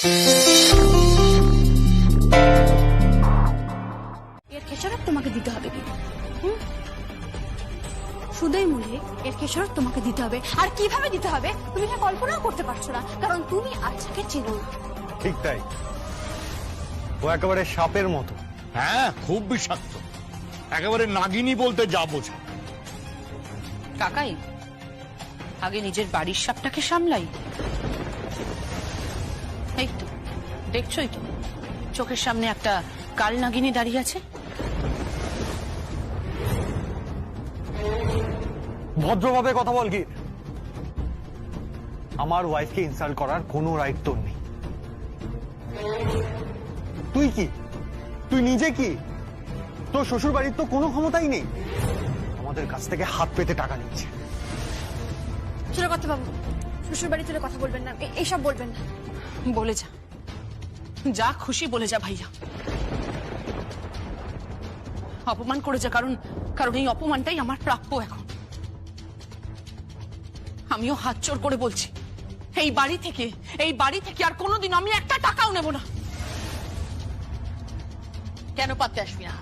এর খেসারত তোমাকে দিতে হবে কি? সুদয় মূল্যে এর খেসারত তোমাকে দিতে হবে। আর কিভাবে দিতে হবে তুমি এটা কল্পনাও করতে পারছো না, কারণ তুমি আজকে চেনো না। ঠিক তাই, ও একেবারে সাপের মতো। হ্যাঁ, খুব বিষাক্ত, একেবারে নাগিনী বলতে যা বোঝা। কাকাই, আগে নিজের বাড়ির সাপটাকে সামলাই। এই তো দেখছোই তো, চোখের সামনে একটা কাল নাগিনী দাঁড়িয়ে আছে। ভদ্রভাবে কথা বল কি? আমার ওয়াইফকে ইনসাল্ট করার কোনো রাইট তোর নেই। তুই কি, তুই নিজে কি? তোর শ্বশুর বাড়ির তো কোনো ক্ষমতাই নেই, আমাদের কাছ থেকে হাত পেতে টাকা নিচ্ছে। ছোট কথা বাবু, শ্বশুর বাড়ি তুলে কথা বলবেন না, এইসব বলবেন না। বলে যা, যা খুশি বলে যা ভাইয়া, অপমান করে যা, কারণ কারণ এই অপমানটাই আমার প্রাপ্য এখন। আমিও হাত জোর করে বলছি, এই বাড়ি থেকে আর কোনোদিন আমি একটা টাকাও নেব না। কেন পারতে আসবি না?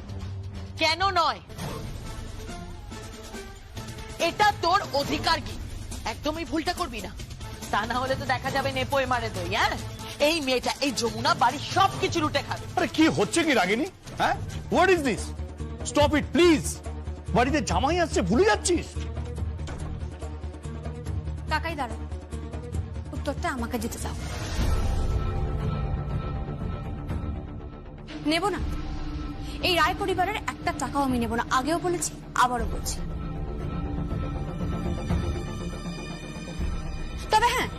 কেন নয়? এটা তোর অধিকার কি? একদমই ভুলটা করবি না, তা না হলে তো দেখা যাবে নেপোয় মারে দই। হ্যাঁ, এই মেয়েটা, এই যমুনা বাড়ির সবকিছু লুটে খাবে। আরে কি হচ্ছে কি রাগিনী? হ্যাঁ, what is this? Stop it please. বাড়িতে জামাই আসছে, ভুলে যাচ্ছিস? কাকাই দাঁড়ো, উত্তরটা আমাকে দিতে চাও। নেব না, এই রায় পরিবারের একটা টাকাও আমি নেব না। আগেও বলেছি, আবারও বলছি। তবে হ্যাঁ,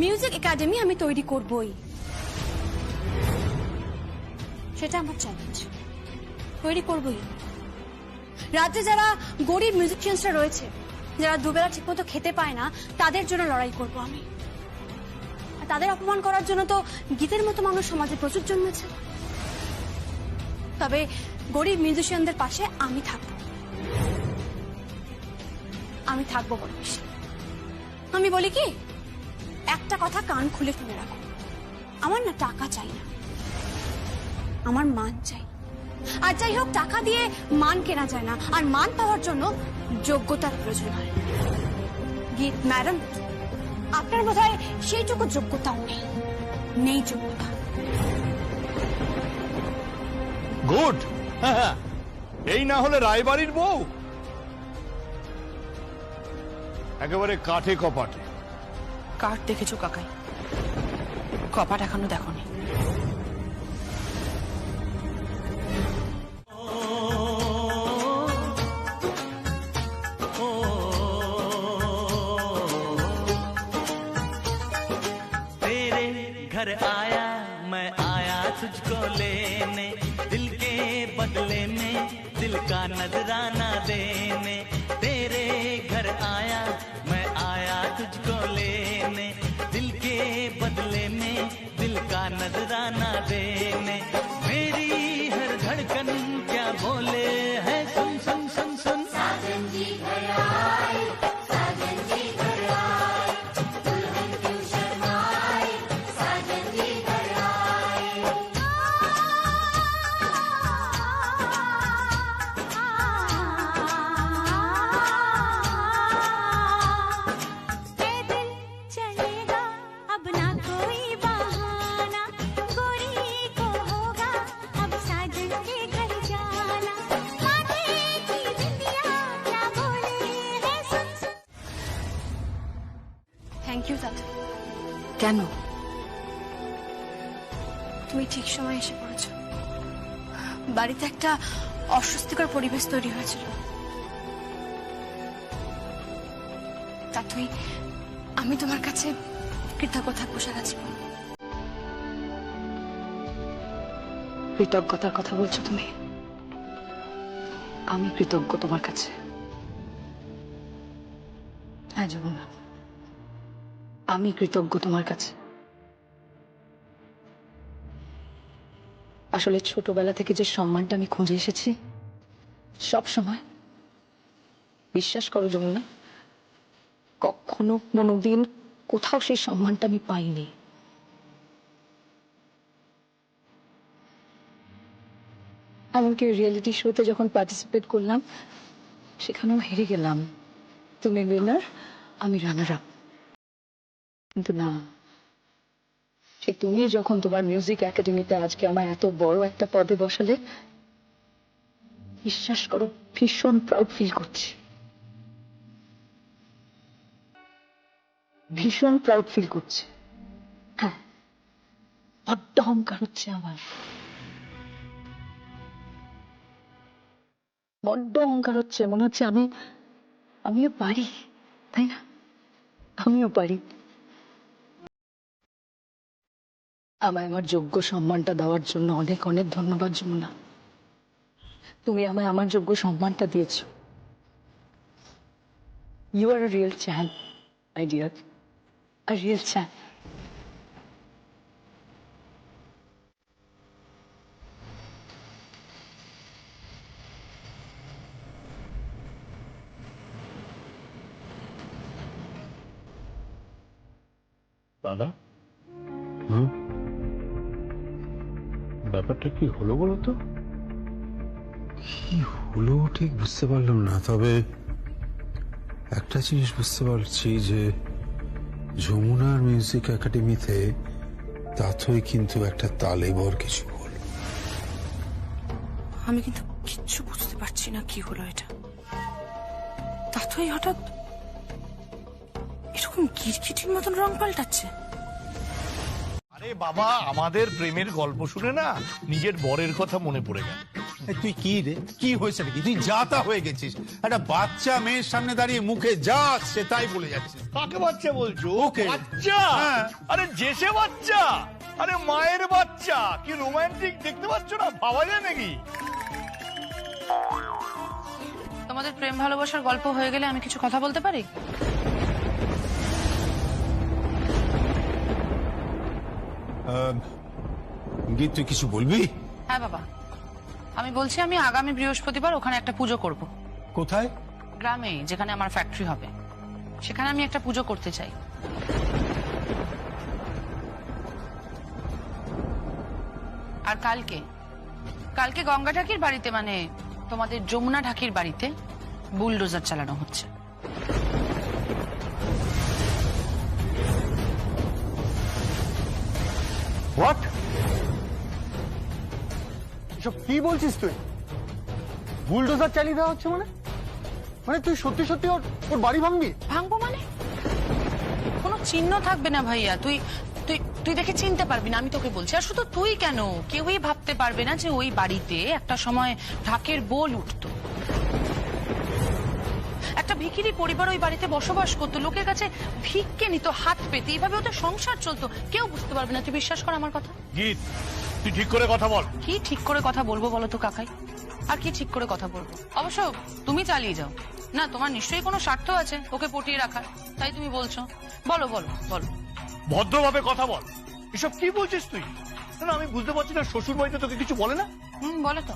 মিউজিক একাডেমি আমি তৈরি করবই, সেটা আমার চ্যালেঞ্জ। তৈরি করবই। রাজ্যে যারা গরিব মিউজিশিয়ানসরা রয়েছে, যারা দুবেলা ঠিকমতো খেতে পায় না, তাদের জন্য লড়াই করব আমি। আর তাদের অপমান করার জন্য তো গীতের মতো মানুষ সমাজে প্রচুর জন্মেছে। তবে গরিব মিউজিশিয়ানদের পাশে আমি থাকবো, আমি থাকবো বড় বেশি। আমি বলি কি, একটা কথা কান খুলে শুনে রাখো, আমার না টাকা চাই না, আমার মান চাই। আর যাই হোক, টাকা দিয়ে মান কেনা যায় না, আর মান পাওয়ার জন্য যোগ্যতার প্রয়োজন হয়। গীত ম্যাডাম, আপনার বোধহয় সেইটুকু যোগ্যতাও নেই যোগ্যতা। গুড, এই না হলে রায়বাড়ির বউ, একেবারে কাঠে কপাটে। কাঠ দেখেছো কাকাই, কপাট এখনো দেখোনি। घर आया मैं आया तुझको लेने, दिल के बदले में दिल का नजराना देने। तेरे घर आया मैं आया तुझको लेने, दिल के बदले में दिल का नजराना देने। मेरी हर धड़कन क्या बोले है, सुन सुन सुन सुन। साजन जी घर आए, साजन जी घर आए, दुल्हन क्यों शर्माए, साजन जी घर आए। ए दिल चलेगा अब ना कोई बहाना, गोरी को होगा अब साजन के घर जाना। माथे की बिंदिया क्या बोले है, सुन सुन। थैंक यू दादा। কেন? তুমি ঠিক সময় এসে পড়েছো। বাড়িতে একটা অস্বস্তিকর পরিবেশ তৈরি হয়েছিল, তাই আমি তোমার কাছে কৃতজ্ঞ থাকবো সারা জীবন। কৃতজ্ঞতার কথা বলছো তুমি? আমি কৃতজ্ঞ তোমার কাছে। হ্যাঁ যমুনা, আমি কৃতজ্ঞ তোমার কাছে। আসলে ছোটবেলা থেকে যে সম্মানটা আমি খুঁজে এসেছি সব সময়, বিশ্বাস করো যমুনা, কখনো কোনোদিন কোথাও সেই সম্মানটা আমি পাইনি। এমনকি রিয়েলিটি শোতে যখন পার্টিসিপেট করলাম সেখানেও হেরে গেলাম। তুমি উইনার, আমি রানার আপ। কিন্তু না, সে তুমি যখন তোমার মিউজিক একাডেমিতে আজকে আমার এত বড় একটা পদে বসালে, বিশ্বাস করো ভীষণ প্রাউড ফিল করছি, ভীষণ প্রাউড ফিল করছি। হ্যাঁ, বড্ড অহংকার হচ্ছে আমার, বড্ড অহংকার হচ্ছে। মনে হচ্ছে আমিও পারি, তাই না? আমিও পারি। আমায় আমার যোগ্য সম্মানটা দেওয়ার জন্য অনেক অনেক ধন্যবাদ যমুনা। তুমি আমায় আমার যোগ্য সম্মানটা দিয়েছো। You are a real champ, my dear, a real champ. দাদা, ব্যাপারটা কি হলো বলো তো? কি হলো ঠিক বুঝতে পারলাম না, তবে একটা জিনিস বুঝতে পারছি যে যমুনার মিউজিক একাডেমিতে তাথই কিন্তু একটা তালেবর কিছু হলো। আমি কিন্তু কিচ্ছু বুঝতে পারছি না কি হলো এটা। তাই হঠাৎ এরকম গিরগিটির মতন রং পাল্টাচ্ছে। আরে বাবা, আমাদের প্রেমের গল্প শুনে না নিজের বরের কথা মনে পড়ে গেল। তুই কি রে, কি হয়েছে নাকি? তুই যাতা হয়ে গেছিস, একটা বাচ্চা মেয়ের সামনে দাঁড়িয়ে মুখে যা আসছে তাই বলে যাচ্ছিস। কাকে বাচ্চা বলছো? ওকে। বাচ্চা? হ্যাঁ। আরে জেসে বাচ্চা, আরে মায়ের বাচ্চা। কি রোমান্টিক দেখতে পাচ্ছ না? ভাবা যায় নাকি? তোমাদের প্রেম ভালোবাসার গল্প হয়ে গেলে আমি কিছু কথা বলতে পারি? গীত, তুই কিছু বলবি? হ্যাঁ বাবা, আমি বলছি আমি আগামী বৃহস্পতিবার ওখানে একটা পুজো করব। কোথায়? গ্রামে, যেখানে আমার ফ্যাক্টরি হবে, সেখানে আমি একটা পুজো করতে চাই। আর কালকে গঙ্গা ঢাকির বাড়িতে, মানে তোমাদের যমুনা ঢাকির বাড়িতে বুলডোজার চালানো হচ্ছে। হোয়াট? এসব কি বলছিস তুই? বুলডোজার চালিয়ে দেওয়া হচ্ছে মানে? মানে তুই সত্যি সত্যি ওর বাড়ি ভাঙবি? ভাঙবো মানে? কোনো চিহ্ন থাকবে না ভাইয়া। তুই তুই তুই দেখে চিনতে পারবি না, আমি তোকে বলছি। আর শুধু তুই কেন, কেউই ভাবতে পারবে না যে ওই বাড়িতে একটা সময় ঢাকের বোল উঠতো। একটা ভিখিরি পরিবার ওই বাড়িতে বসবাস করতো, লোকের কাছে ভিক্ষে নিত হাত পেতে, এইভাবে ওদের সংসার চলতো। কেউ বুঝতে পারবে না। তুই বিশ্বাস কর আমার কথা। গীত, তুই ঠিক করে কথা বল। কি ঠিক করে কথা বলবো বলো তো কাকাই? আর কি ঠিক করে কথা বলবো? অবশ্য তুমি চালিয়ে যাও না, তোমার নিশ্চয়ই কোনো স্বার্থ আছে ওকে পটিয়ে রাখার, তাই তুমি বলছো। বলো বলো বলো। ভদ্রভাবে কথা বল। এসব কি বলছিস তুই? না, আমি বুঝতে পারছি না, শ্বশুর বাড়িতে তোকে কিছু বলে না? বলে তো,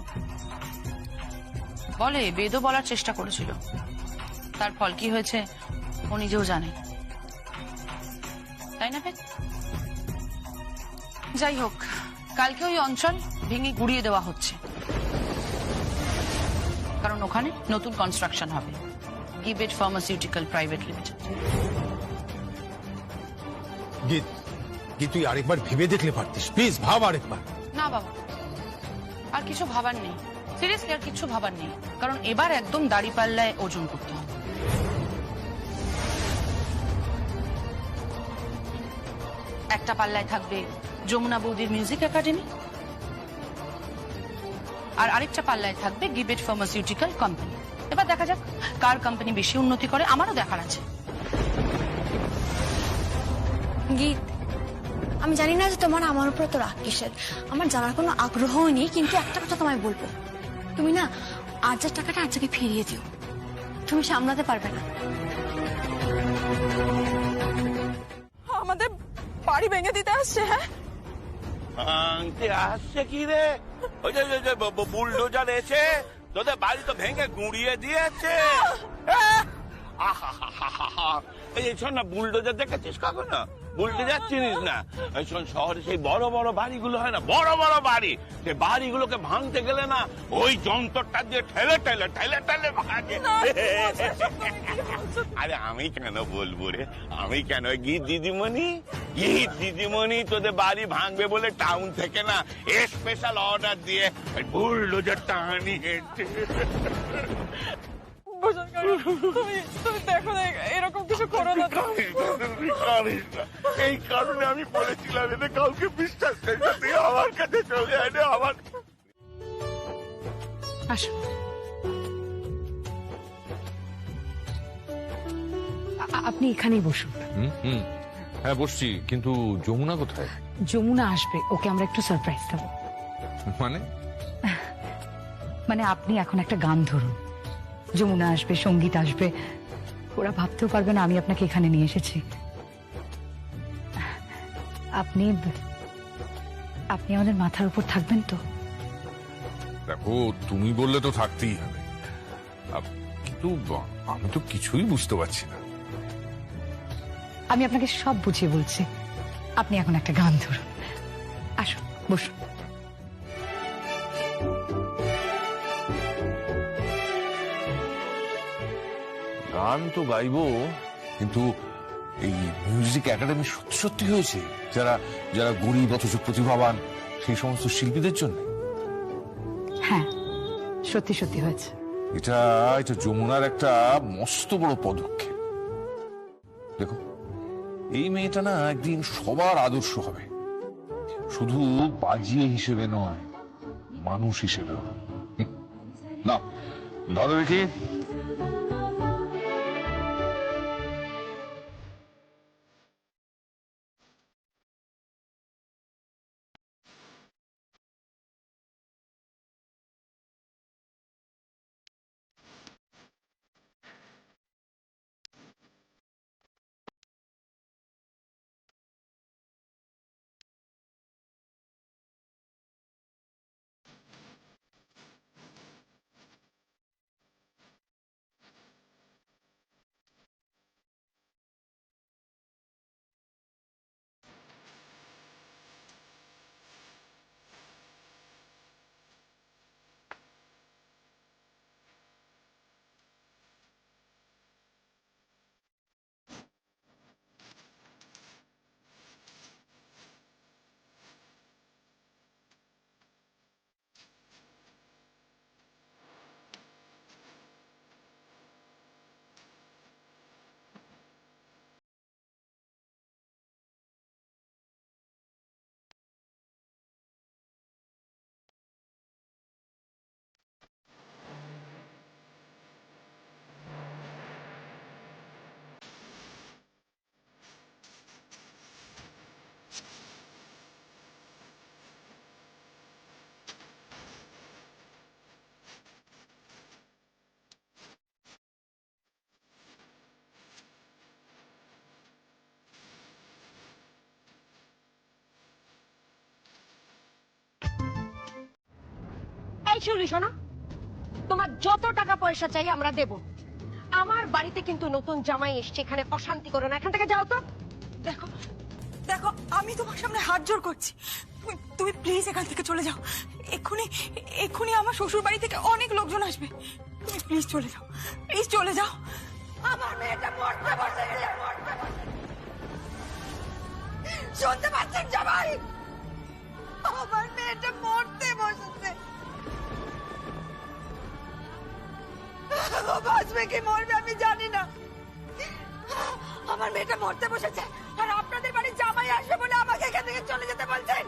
বলে। বেদও বলার চেষ্টা করেছিল, তার ফল কি হয়েছে ও নিজেও জানে, তাই না বেদ? যাই হোক, কালকে ওই অঞ্চল ভেঙে গুড়িয়ে দেওয়া হচ্ছে, কারণ ওখানে নতুন কনস্ট্রাকশন হবে। গিবেট ফার্মাসিউটিক্যাল প্রাইভেট লিমিটেড। গীত, তুই আরেকবার ভেবে দেখলে পারতিস, প্লিজ ভাব আরেকবার। না বাবা, আর কিছু ভাবার নেই, সিরিয়াসলি আর কিছু ভাবার নেই, কারণ এবার একদম দাড়ি পাল্লায় ওজন করতে হবে। একটা পাল্লায় থাকবে যমুনা বৌদির মিউজিক একাডেমি, আর আরেকটা পাল্লায় থাকবে গিবেট ফার্মাসিউটিক্যাল কোম্পানি। এবার দেখা যাক কার কোম্পানি বেশি উন্নতি করে, আমারও দেখার আছে। গীত, আমি জানি না যে তোমার আমার উপর তো রাগ কিসের। আমার জানার কোনো আগ্রহই নেই, কিন্তু একটা কথা তোমায় বলবো, তুমি না আর্যার টাকাটা আর্যাকে ফিরিয়ে দিও। তুমি সামলাতে পারবে না। আমাদের বাড়ি ভেঙে দিতে আসছে। হ্যাঁ, ভাঙতে আসছে কি রে? ওই যে বুলডোজার এসে তোদের বাড়ি তো ভেঙে গুঁড়িয়ে দিয়েছে। এই শোন না, বুলডোজার দেখেছিস কখনো? উল্টে যাচ্ছিস না? এই শোন, শহরে সেই বড় বড় বাড়িগুলো হয় না, বড় বড় বাড়ি, সেই বাড়িগুলোকে ভাঙতে গেলে না ওই যন্ত্রটা দিয়ে ঠেলে ঠেলে ঠেলে ঠেলে ভাঙে। আরে আমি কেন বলবো রে, আমি কেন? গীত দিদিমণি তোদের বাড়ি ভাঙবে বলে টাউন থেকে না স্পেশাল অর্ডার দিয়ে বুলডোজারটা আনিয়ে এরকম কিছু করো না। এই কারণে আমি বলেছিলাম এতে কাউকে বিশ্বাস করি না, তুই আমার কাছে চলে আয় না। আমার আসো। আপনি এখানেই বসুন। হ্যাঁ বসছি, কিন্তু যমুনা কোথায়? যমুনা আসবে, ওকে আমরা একটু সারপ্রাইজ দেবো। মানে আপনি এখন একটা গান ধরুন, যমুনা আসবে, সঙ্গীত আসবে, ওরা ভাবতেও পারবে না আমি আপনাকে এখানে নিয়ে এসেছি। আপনি আপনি আমাদের মাথার উপর থাকবেন তো? দেখো, তুমি বললে তো থাকতেই হবে, কিন্তু আমি তো কিছুই বুঝতে পারছি না। আমি আপনাকে সব বুঝিয়ে বলছি, আপনি এখন একটা গান ধরুন। আসুন, বসুন। গান তো গাইবো, কিন্তু এই মিউজিক একাডেমি সত্যি সত্যি হয়েছে যারা যারা গরিব অথচ প্রতিভাবান সেই সমস্ত শিল্পীদের জন্য? হ্যাঁ, সত্যি সত্যি হয়েছে। এটা এটা যমুনার একটা মস্ত বড় পদক্ষেপ। দেখো, এই মেয়েটা না একদিন সবার আদর্শ হবে, শুধু বাজিয়ে হিসেবে নয়, মানুষ হিসেবে। না ধরো দেখি। এই শুনি, শোনো, তোমার যত টাকা পয়সা চাই আমরা দেব। আমার বাড়িতে কিন্তু নতুন জামাই এসছে, এখানে অশান্তি করো না, এখান থেকে যাও তো। দেখো দেখো, আমি তোমার সামনে হাত জোড় করছি, তুমি প্লিজ এখান থেকে চলে যাও। এক্ষুনি এক্ষুনি আমার শ্বশুর বাড়ি থেকে অনেক লোকজন আসবে, তুমি প্লিজ চলে যাও, প্লিজ চলে যাও। আমার মেয়েটা মরতে বসেছে, শুনতে পাচ্ছেন জামাই? আমার মেয়েটা মরতে বসেছে। ও বাঁচবে কি মরবে আমি জানি না, আমার মেয়েটা মরতে বসেছে, আর আপনাদের বাড়ি জামাই আসবে বলে আমাকে এখান থেকে চলে যেতে বলছেন।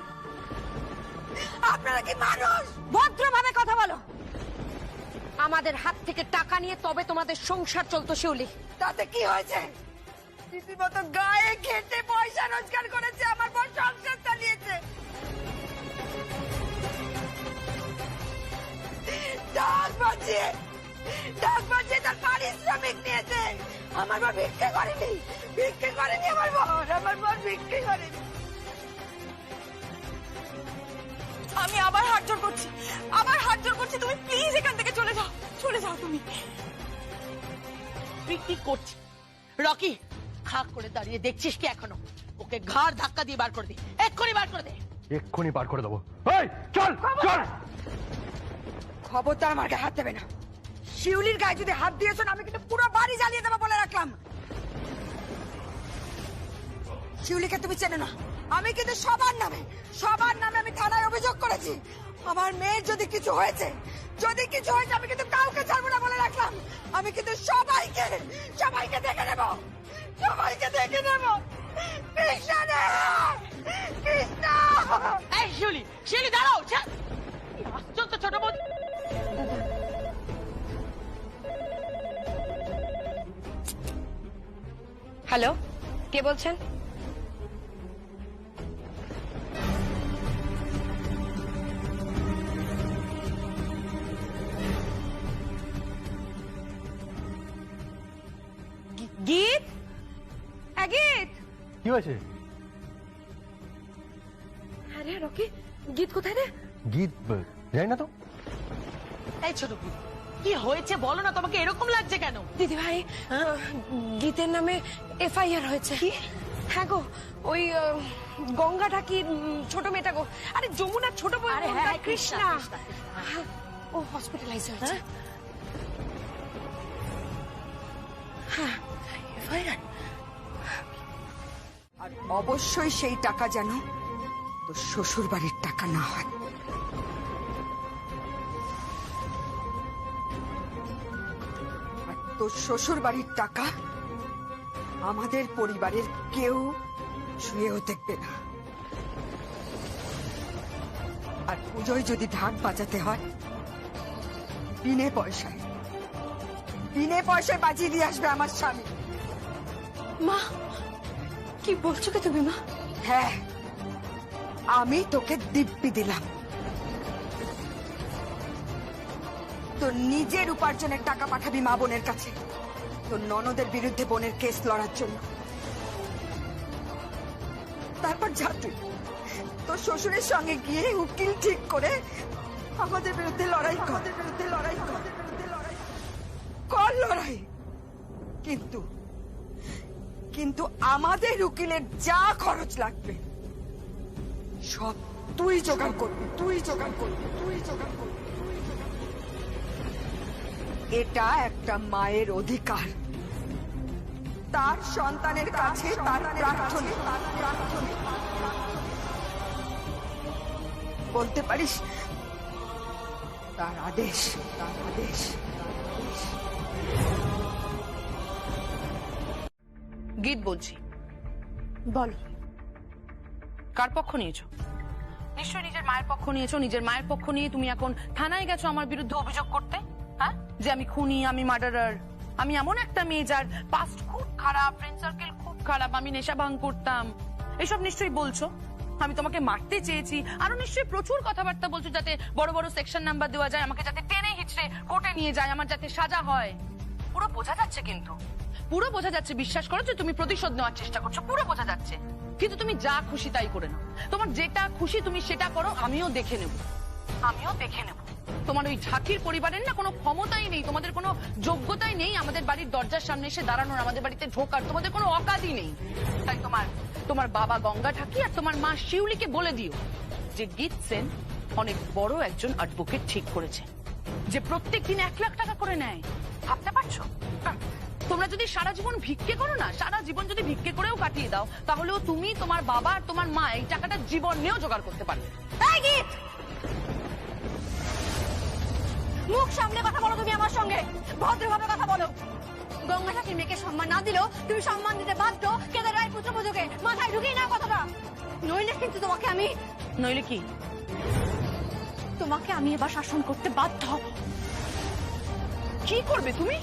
আপনারা কি মানুষ? ভদ্রভাবে কথা বলো। আমাদের হাত থেকে টাকা নিয়ে তবে তোমাদের সংসার চলতো শিউলি, তাতে কি হয়েছে? রীতিমতো গায়ে খেটে পয়সা রোজগার করেছে, আমার বর সংসার চালিয়েছে। ডাক বাজিয়ে তার পারিশ্রমিক নিয়েছে। আমার বর ভিক্ষে করেনি, আমার বর ভিক্ষে করেনি। আমি আবার হাত জোড় করছি, তুমি প্লিজ এখান থেকে চলে যাও তুমি। তুই কি করছিস রকি? খা করে দাঁড়িয়ে দেখছিস কি এখনো? ওকে ওকে ঘাড় ধাক্কা দিয়ে বার করে দে, এক্ষুনি বার করে দে। এক্ষুনি বার করে দেবো। এই চল চল। খবরদার আমার গায়ে হাত দেবে না। শিউলির গায়ে যদি হাত দিয়েছো না, আমি কিন্তু পুরো বাড়ি জ্বালিয়ে দেবো বলে রাখলাম। শিউলিকে তুমি চেনো না, আমি কিন্তু সবার নামে আমি থানায় অভিযোগ করেছি। আমার মেয়ের যদি কিছু হয়েছে আমি কিন্তু কাউকে ছাড়বো না বলে রাখলাম। আমি কিন্তু সবাইকে দেখে নেব, কৃষ্ণা রে! কৃষ্ণা! এই শিউলি দাঁড়াও। আশ্চর্য ছোট বোন। হ্যালো, কে বলছেন? গীত? গীত কি হয়েছে? আরে রকি, গীত কোথায় রে? গীত যাই না তো। এই ছোট বোন, কি হয়েছে বলো না, তোমাকে এরকম লাগছে কেন? দিদি ভাই, গীতের নামে এফআইআর হয়েছে। হ্যাঁ গো, ওই গঙ্গাটা কি ছোট মেয়েটা গো, আরে যমুনা ছোট বোন, কৃষ্ণা, ও হসপিটালাইজ হয়েছে। হ্যাঁ, এফআইআর। আর অবশ্যই সেই টাকা যেন তোর শ্বশুর বাড়ির টাকা না হয়। আর তোর শ্বশুর বাড়ির টাকা আমাদের পরিবারের কেউ শুয়েও দেখবে না। আর পুজোয় যদি ঢাক বাজাতে হয়, বিনে পয়সায় বাজিয়ে দিয়ে আসবে আমার স্বামী। মা, কি বলছো কে তুমি মা? হ্যাঁ, আমি তোকে দিব্যি দিলাম তোর নিজের উপার্জনের টাকা পাঠাবি মা বোনের কাছে, তোর ননদের বিরুদ্ধে বোনের কেস লড়ার জন্য। তারপর যা তুই তোর শ্বশুরের সঙ্গে গিয়ে উকিল ঠিক করে আমাদের বিরুদ্ধে লড়াই কর। লড়াই কিন্তু আমাদের উকিলের যা খরচ লাগবে সব তুই জোগাড় করবি। এটা একটা মায়ের অধিকার, তার সন্তানের কাছে তার প্রার্থনা। বলতে পারিস তার আদেশ। গীত বলছি, বলো, কার পক্ষ নিয়েছো? নিশ্চয়ই নিজের মায়ের পক্ষ নিয়েছো। নিজের মায়ের পক্ষ নিয়ে তুমি এখন থানায় গেছো আমার বিরুদ্ধে অভিযোগ করতে, হ্যাঁ, যে আমি খুনি, আমি মার্ডারার, আমি এমন একটা মেয়ে যার পাস্ট খুব খারাপ, ফ্রেন্ড সার্কেল খুব খারাপ, আমি নেশা ভাঙ করতাম, এসব নিশ্চয়ই বলছো। আমি তোমাকে মারতে চেয়েছি, আরো নিশ্চয়ই প্রচুর কথাবার্তা বলছো, যাতে বড় বড় সেকশন নাম্বার দেওয়া যায়, আমাকে যাতে টেনে হিচড়ে কোর্টে নিয়ে যায়, আমার যাতে সাজা হয়। পুরো বোঝা যাচ্ছে, কিন্তু পুরো বোঝা যাচ্ছে, বিশ্বাস করো যে তুমি প্রতিশোধ নেওয়ার চেষ্টা করছো, পুরো বোঝা যাচ্ছে। কিন্তু তুমি যা খুশি তাই করে নাও, তোমার যেটা খুশি তুমি সেটা করো, আমিও দেখে নেব। তোমার ওই ঝাঁকির পরিবারের না কোনো ক্ষমতাই নেই, তোমাদের কোনো যোগ্যতাই নেই আমাদের বাড়ির দরজার সামনে এসে দাঁড়ানোর, আমাদের বাড়িতে ঢোকার, তোমাদের কোনো অকাতই নেই। তাই তোমার বাবা গঙ্গা ঠাকি আর তোমার মা শিউলিকে বলে দিও যে গীত সেন অনেক বড় একজন অ্যাডভোকেট ঠিক করেছে, যে প্রত্যেক দিন 1 লাখ টাকা করে নেয়। ভাবতে পারছো? তোমরা যদি সারা জীবন ভিক্ষে করো না, সারা জীবন যদি ভিক্ষে করেও কাটিয়ে দাও, তাহলেও তুমি, তোমার বাবা আর তোমার মা এই টাকাটা জীবন নিয়েও জোগাড় করতে পারবে। মুখ সামলে কথা বলো, তুমি আমার সঙ্গে ভদ্রভাবে কথা বলো। গঙ্গা ঠাকুর মেয়েকে সম্মান না দিলেও তুমি সম্মান দিতে বাধ্য কেদার রায় পুত্রবধূকে। মাথায় ঢুকিয়ে না কথাটা, নইলে কিন্তু তোমাকে আমি। নইলে কি? তোমাকে আমি এবার শাসন করতে বাধ্য। কি করবে তুমি?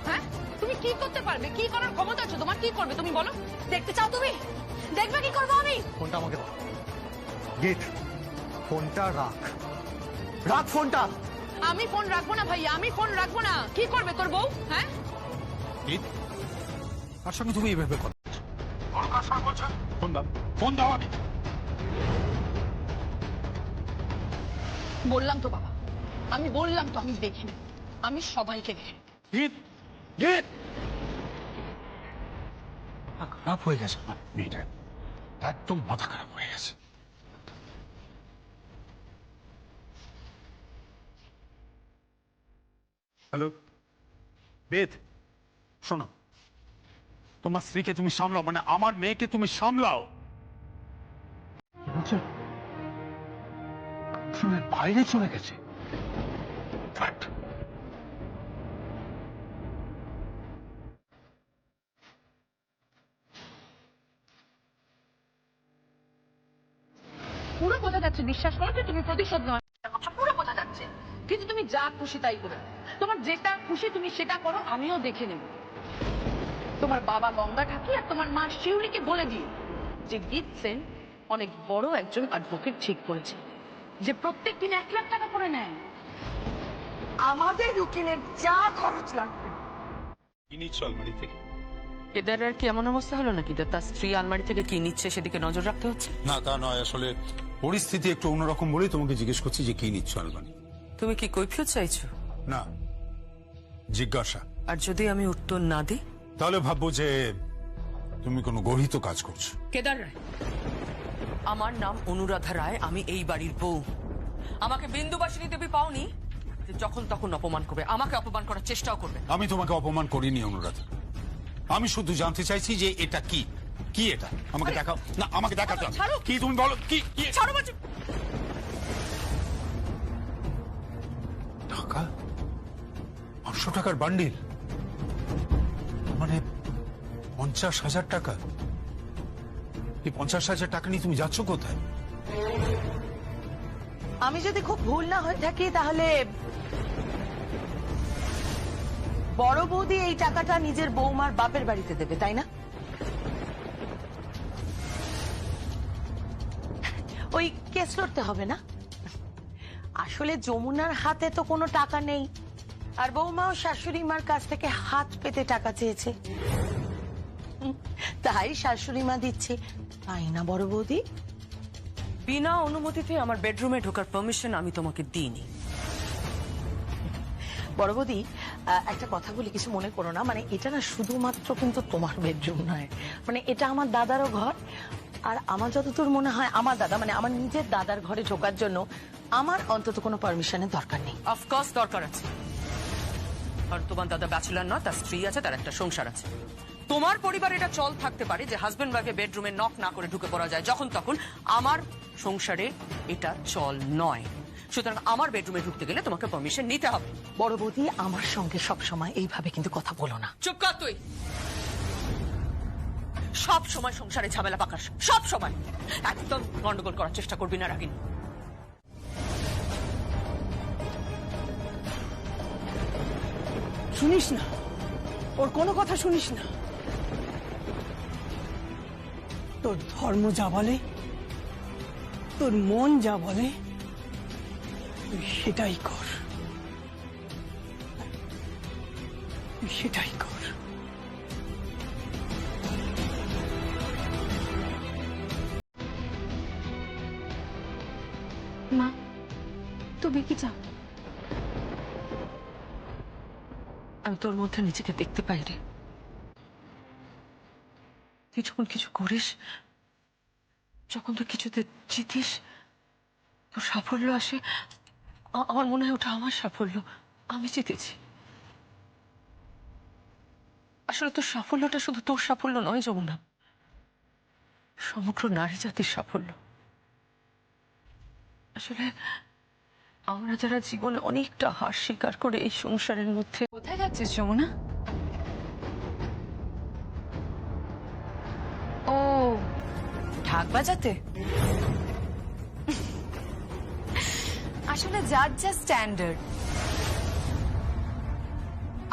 হ্যাঁ, তুমি কি করতে পারবে? কি করার ক্ষমতা আছে তোমার? কি করবে তুমি বলো? দেখতে চাও তুমি? দেখবে কি করবো আমি? ফোনটা আমাকে দাও। গীত, ফোনটা রাখ ফোনটা। আমি ফোন রাখবো না ভাইয়া, আমি ফোন রাখবো না। কি করবে তোর বউ? হ্যাঁ, কার সঙ্গে তুমি এইভাবে কথা বলছো? ফোন দাও। আমি বললাম তো বাবা, আমি বললাম তো, আমি দেখে নেব, আমি সবাইকে দেখে নেব। খারাপ হয়ে গেছে আমার মেয়েটা। একদম মাথা খারাপ হয়ে গেছে। হ্যালো বেদ, শোনো, তোমার স্ত্রীকে তুমি সামলাও, মানে আমার মেয়েকে তুমি সামলাও। বাইরে চলে গেছে। পুরো বোঝা যাচ্ছে, বিশ্বাস করো যে তুমি প্রতিশোধ নেওয়ার কথা পুরো বোঝা যাচ্ছে, কিন্তু তুমি যা খুশি তাই করো, তোমার যেটা খুশি তুমি সেটা করো, আমিও দেখে নেব। তোমার বাবা গঙ্গা ঠাকুর আর তোমার মা শিউলিকে বলে দিও যে গীত সেন অনেক বড় একজন অ্যাডভোকেট ঠিক করেছে, যে প্রত্যেক দিন 1 লাখ টাকা করে নেয়। আমাদের উকিলের যা খরচ লাগবে। কি নিচ্ছ আলমারি থেকে? কেদারের কি এমন অবস্থা হলো নাকি যে তার স্ত্রী আলমারি থেকে কি নিচ্ছে সেদিকে নজর রাখতে হচ্ছে? না তা নয়, আসলে পরিস্থিতি একটু অন্যরকম বলেই তোমাকে জিজ্ঞেস করছি যে কি নিচ্ছ আলমারি। তুমি কি কৈফিয়ত চাইছো? না, জিজ্ঞাসা। আর যদি আমি উত্তর না দিই? তাহলে ভাববো যে তুমি কোনো গর্হিত কাজ করছো। কেদার রায়, আমার নাম অনুরাধা রায়, আমি এই বাড়ির বউ। আমাকে বিন্দুবাসিনী দেবী পাওনি যে যখন তখন অপমান করবে, আমাকে অপমান করার চেষ্টাও করবে। আমি তোমাকে অপমান করিনি অনুরাধা, আমি শুধু জানতে চাইছি যে এটা কি, কি এটা আমাকে দেখাও। না আমাকে দেখাতে হবে। কি তুমি বলো, কি কি? ছাড়ো বলছি। টাকা 500 টাকার বান্ডিল, মানে 50,000 টাকা। এই 50,000 টাকা নিয়ে তুমি যাচ্ছ কোথায়? আমি যদি খুব ভুল না হয়ে থাকি তাহলে বড় বৌদি এই টাকাটা নিজের বৌমার বাপের বাড়িতে দেবে, তাই না? ওই কেস লড়তে হবে না। আসলে যমুনার হাতে তো কোনো টাকা নেই, আর বৌমাও শাশুড়ি মার কাছ থেকে হাত পেতে টাকা চেয়েছে, তাই শাশুড়ি মা দিচ্ছে, তাই না বড় বৌদি? বিনা অনুমতিতে আমার বেডরুমে ঢোকার পারমিশন আমি তোমাকে দিইনি। বড় বৌদি, একটা কথা বলি, কিছু মনে করো না, মানে এটা না শুধুমাত্র কিন্তু তোমার বেডরুম নয়, মানে এটা আমার দাদারও ঘর। আর আমার যতদূর মনে হয় আমার দাদা, মানে আমার নিজের দাদার ঘরে ঢোকার জন্য আমার অন্তত কোনো পারমিশনের দরকার নেই। অফকোর্স দরকার আছে, কারণ তোমার দাদা ব্যাচেলর নয়, তার স্ত্রী আছে, তার একটা সংসার আছে। তোমার পরিবার এটা চল থাকতে পারে যে হাজবেন্ড ওয়াইফে বেডরুমে নক না করে ঢুকে পড়া যায় যখন তখন, আমার সংসারে এটা চল নয়। সুতরাং আমার বেডরুমে ঢুকতে গেলে তোমাকে পারমিশন নিতে হবে। বড় বৌদি, আমার সঙ্গে সব সময় এইভাবে কিন্তু কথা বলো না। চুপ কর তুই। সব সময় সংসারে ঝামেলা পাকাস, সব সময়। একদম গন্ডগোল করার চেষ্টা করবি না রাগিনী। শুনিস না, ওর কোনো কথা শুনিস না। তোর ধর্ম যা বলে, তোর মন যা বলে, তুই সেটাই কর, তুই সেটাই কর। মা, তুমি কি চাও? আমি তোর মধ্যে নিজেকে দেখতে পাই রে। তুই যখন কিছু করিস, যখন তুই কিছুতে জিতিস, তোর সাফল্য আসে, আমার মনে হয় ওটা আমার সাফল্য, আমি জিতেছি। আসলে তোর সাফল্যটা শুধু তোর সাফল্য নয় যমুনা, সমগ্র নারী জাতির সাফল্য। আসলে আমরা যারা জীবনে অনেকটা হার স্বীকার করে এই সংসারের মধ্যে। কোথায় যাচ্ছিস যমুনা? ও, ঢাক বাজাতে? আসলে যার যা স্ট্যান্ডার্ড,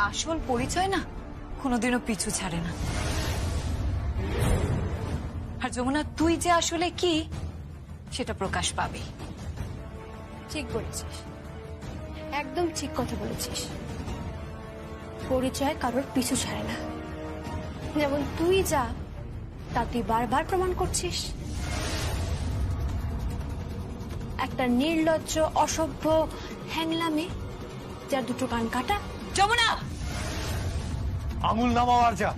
আসল পরিচয় না কোনোদিনও পিছু ছাড়ে না। আর যমুনা, তুই যে আসলে কি সেটা প্রকাশ পাবে। ঠিক বলেছিস, একদম ঠিক কথা বলেছিস। পরিচয় কারোর পিছু ছাড়ে না, যেমন তুই যা তা তুই বারবার প্রমাণ করছিস। একটা নির্লজ্জ, অসভ্য, হ্যাংলা মেয়ে যার দুটো কান কাটা। যমুনা, আঙুল নামাও। আর যা,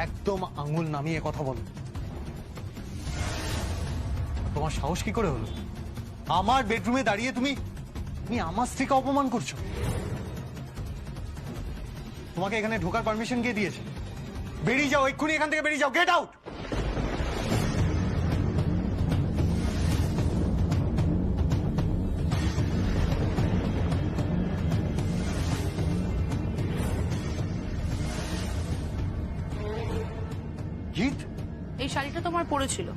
একদম আঙুল নামিয়ে কথা বল। তোমার সাহস কি করে হলো? আমার বেডরুমে দাঁড়িয়ে তুমি তুমি আমার স্ত্রীকে অপমান করছো। তোমাকে এখানে ঢোকার পারমিশন কে দিয়েছে? বেরিয়ে যাও, এক্ষুনি এখান থেকে বেরিয়ে যাও, গেট আউট। জিৎ, এই শাড়িটা তোমার পরেছিল,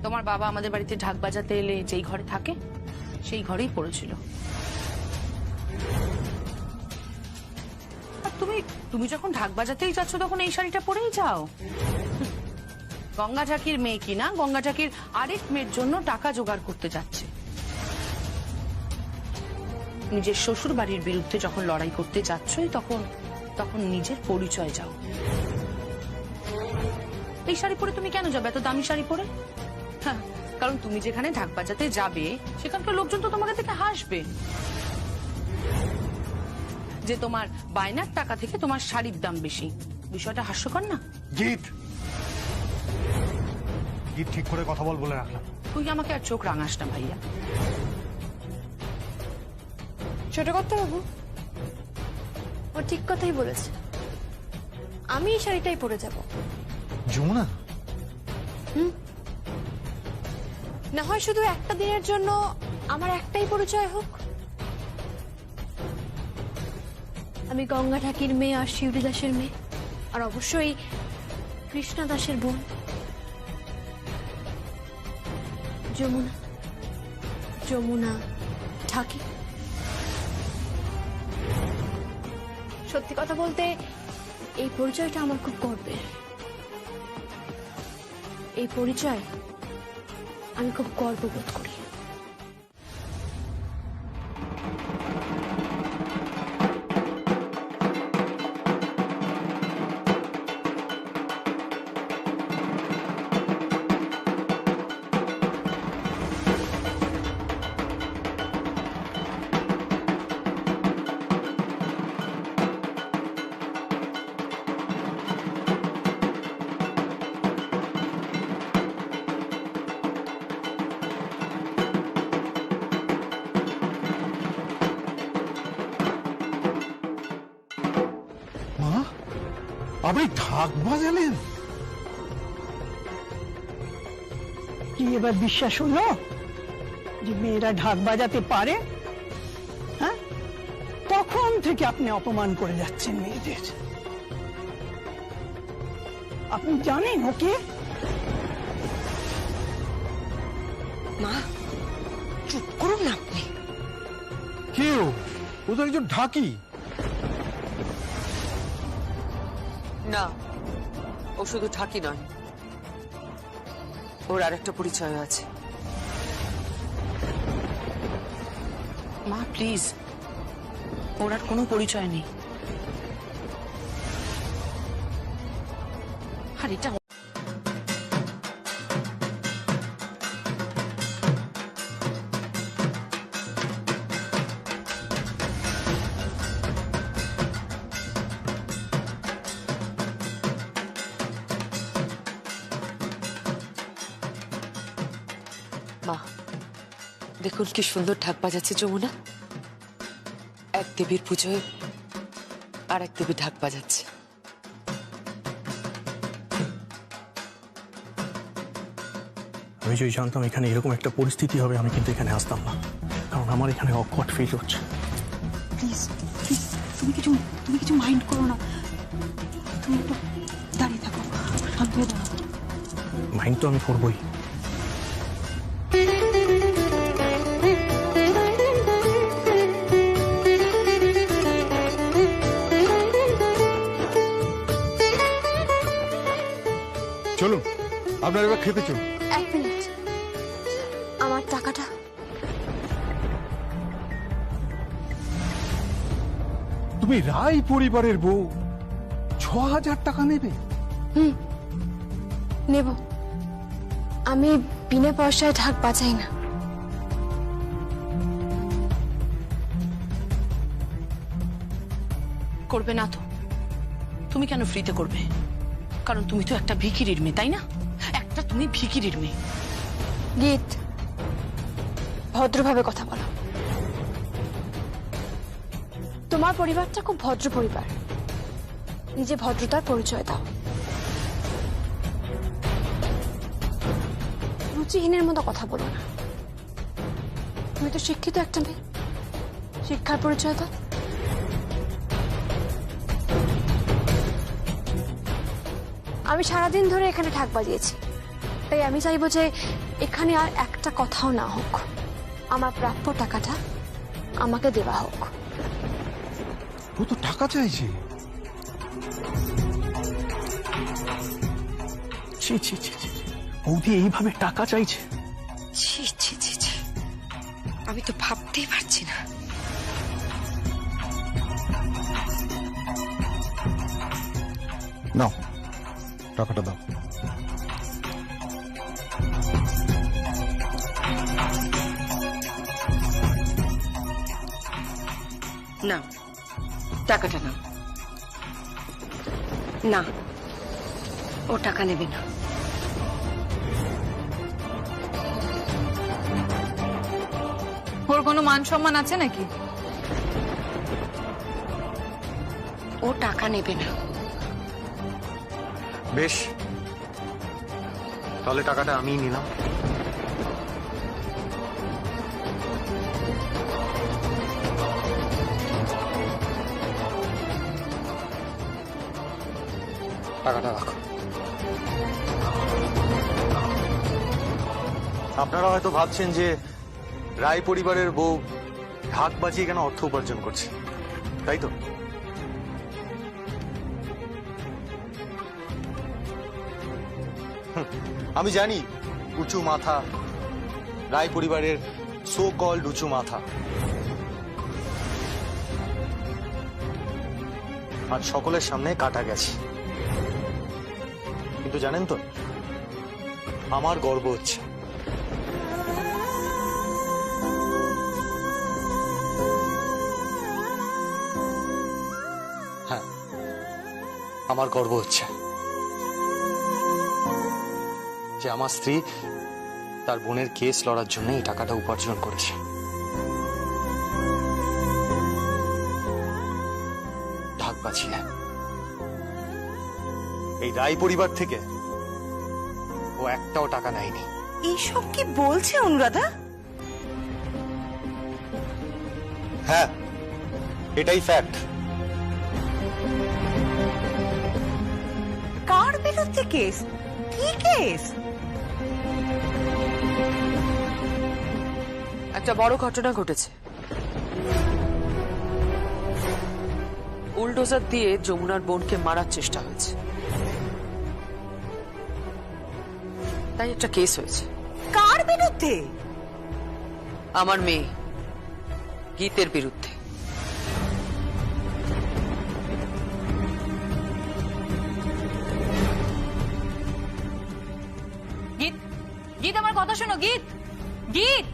তোমার বাবা আমাদের বাড়িতে ঢাক বাজাতে এলে যেই ঘরে থাকে সেই ঘরেই পড়েছিল। আর তুমি তুমি যখন ঢাক বাজাতেই যাচ্ছ তখন এই শাড়িটা পরেই যাও। গঙ্গা ঠাকির মেয়ে কিনা গঙ্গা ঠাকির আরেক মেয়ের জন্য টাকা জোগাড় করতে যাচ্ছে। নিজের শ্বশুর বাড়ির বিরুদ্ধে যখন লড়াই করতে যাচ্ছই তখন তখন নিজের পরিচয় যাও। এই শাড়ি পরে তুমি কেন যাবে, এত দামি শাড়ি পরে? হ্যাঁ, কারণ তুমি যেখানে ঢাক বাজাতে যাবে সেখানকার লোকজন তো তোমাকে দেখে হাসবে যে তোমার বায়নার টাকা থেকে তোমার শাড়ির দাম বেশি। বিষয়টা হাস্যকর না? জিৎ, জিৎ ঠিক করে কথা বল বলে রাখলাম। তুই আমাকে আর চোখ রাঙাস না ভাইয়া। ছোট করতে বাবু, ও ঠিক কথাই বলেছে, আমি এই শাড়িটাই পরে যাব। যমুনা, না হয় শুধু একটা দিনের জন্য আমার একটাই পরিচয় হোক। আমি গঙ্গা ঠাকির মেয়ে আর শিউলি দাসের মেয়ে, আর অবশ্যই কৃষ্ণা দাসের বোন যমুনা। যমুনা ঠাকি। সত্যি কথা বলতে এই পরিচয়টা আমার খুব গর্বের। এই পরিচয় আমি খুব গর্ববোধ করি। আপনি ঢাক বাজালেন? কি এবার বিশ্বাস হলো যে মেয়েরা ঢাক বাজাতে পারে? হ্যাঁ, তখন থেকে আপনি অপমান করে যাচ্ছেন মেয়েদের। আপনি জানেন ওকে? মা, চুপ করুন না আপনি। কেউ ও তো একজন ঢাকি। না, ও শুধু ঠাকি নয়, ওর আরেকটা পরিচয় আছে। মা প্লিজ, ওর আর কোনো পরিচয় নেই। আর এটা মা দেখুন কি সুন্দর ঢাক বাজাচ্ছে যমুনা। এক দেবীর পুজোয় আর এক দেবী ঢাক বাজাচ্ছে। আমি যদি জানতাম এখানে এরকম একটা পরিস্থিতি হবে আমি কিন্তু এখানে আসতাম না, কারণ আমার এখানে অকওয়ার্ড ফিল হচ্ছে। প্লিজ প্লিজ, তুমি কিছু মাইন্ড করো না, তুমি একটু দাঁড়িয়ে থাকো, শান্ত হয়ে দাঁড়াও। মাইন্ড তো আমি করবই। চলুন, আপনার এবার খেতে চলুন। এক মিনিট, আমার টাকাটা। তুমি রায় পরিবারের বউ, ৬,০০০ টাকা নেবে? নেব। আমি বিনা পয়সায় ঢাক বাজাই না। করবে না তো? তুমি কেন ফ্রিতে করবে? কারণ তুমি তো একটা ভিখিরির মেয়ে, তাই না? একটা তুমি ভিখিরির মেয়ে। গীত, ভদ্রভাবে কথা বলো। তোমার পরিবারটা খুব ভদ্র পরিবার, নিজে ভদ্রতার পরিচয় দাও। রুচিহীনের মতো কথা বলো না। তুমি তো শিক্ষিত একটা মেয়ে, শিক্ষার পরিচয় দাও। আমি সারাদিন ধরে এখানে ঢাক বাজিয়েছি, তাই আমি চাইবো যে এখানে আর একটা কথাও না হোক। আমার প্রাপ্য টাকাটা আমাকে দেওয়া হোক। ও তো টাকা চাইছে। ছি ছি ছি ছি, বৌদি এইভাবে টাকা চাইছে? ছি ছি ছি ছি, আমি তো ভাবতেই পারছি না। নাও টাকাটা দাও। না, টাকাটা না, না, ও টাকা নেবে না। ওর কোনো মান সম্মান আছে নাকি? ও টাকা নেবে না। বেশ, তাহলে টাকাটা আমিই নিলাম। টাকাটা রাখো। আপনারা হয়তো ভাবছেন যে রায় পরিবারের বউ ঢাক বাজিয়ে কেন অর্থ উপার্জন করছে, তাই তো? আমি জানি উঁচু মাথা, রায় পরিবারের সো কল্ড উঁচু মাথা। আজ সকলের সামনে কাটা গেছে, কিন্তু জানেন তো আমার গর্ব হচ্ছে। হ্যাঁ, আমার গর্ব হচ্ছে যে আমার স্ত্রী তার বোনের কেস লড়ার জন্য এই টাকাটা উপার্জন করেছে। ঢাক বাজিয়ে এই রায় পরিবার থেকে ও একটাও টাকা নেয়নি। এইসব কি বলছে অনুরাধা? হ্যাঁ, এটাই ফ্যাক্ট। কার বিরুদ্ধে কেস? কি কেস? একটা বড় ঘটনা ঘটেছে। বুলডোজার দিয়ে যমুনার বোনকে মারার চেষ্টা হয়েছে, তাই একটা কেস হয়েছে। কার বিরুদ্ধে? আমার মেয়ে গীতের বিরুদ্ধে। গীত, গীত আমার কথা শোনো। গীত, গীত,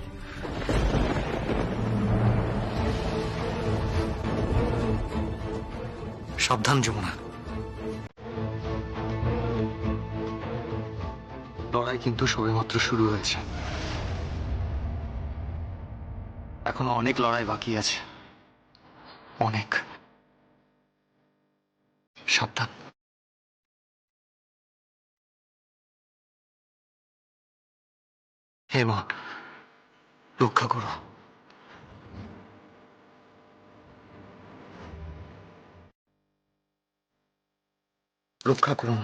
সাবধান যমুনা, লড়াই কিন্তু সবেমাত্র শুরু হয়েছে। এখনো অনেক লড়াই বাকি আছে, অনেক। সাবধান। হে মা, রক্ষা করো। রক্ষা করুন।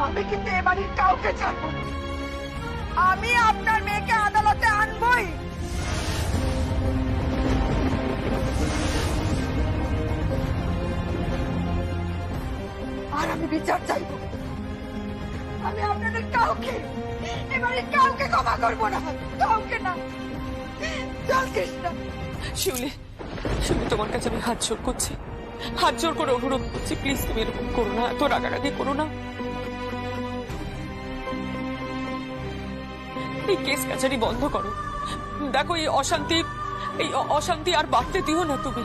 আমি কিন্তু এ বাড়ির কাউকে ছাড়বো না। আমি আপনার মেয়েকে আদালতে আনবই। আর আমি বিচার চাইবো। আমি আপনাদের কাউকে, এ বাড়ির কাউকে ক্ষমা করবো না, কাউকে না। চল কৃষ্ণ। শিউলি, শিউলি, তোমার কাছে আমি হাত জোর করছি, হাত জোর করে অনুরোধ করছি, প্লিজ তুমি এরকম করো না, এত রাগারাগি করো না। এই কেস কাছারি বন্ধ করো। দেখো এই অশান্তি আর বাড়তে দিও না তুমি।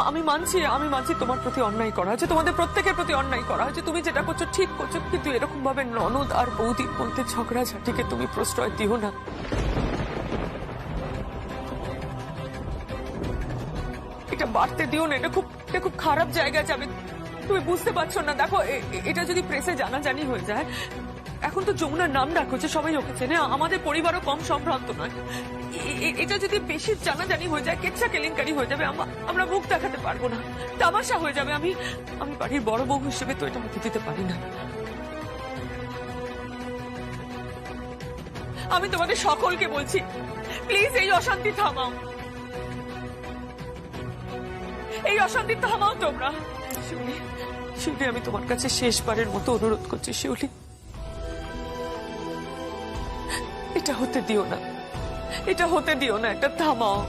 আমি মানছি তোমার প্রতি অন্যায় করা হয়েছে, তোমাদের প্রত্যেকের প্রতি অন্যায় করা হয়েছে। তুমি যেটা করছো ঠিক করছো, কিন্তু এরকম ভাবে ননদ আর বৌদির মধ্যে ঝগড়াঝাটিকে তুমি প্রশ্রয় দিও না। এটা বাড়তে দিও না, এটা খুব খারাপ জায়গা যাবে। তুমি বুঝতে পারছো না? দেখো এটা যদি প্রেসে জানাজানি হয়ে যায়, এখন তো যমুনার নাম ডাক হচ্ছে, সবাই ওকে চেনে, আমাদের পরিবারও কম সম্ভ্রান্ত নয়। এটা যদি বেশি জানাজানি হয়ে যায়, কেচ্ছা কেলেঙ্কারি হয়ে যাবে, আমরা মুখ দেখাতে পারবো না, তামাশা হয়ে যাবে। আমি বাড়ির বড় বউ হিসেবে তো এটা হতে দিতে পারি না। আমি তোমাদের সকলকে বলছি, প্লিজ এই অশান্তি থামাও, এই অশান্তি থামাও তোমরা। শিউলি, আমি তোমার কাছে শেষবারের মতো অনুরোধ করছি শিউলি, এটা হতে দিও না, এটা হতে দিও না, এটা থামাও।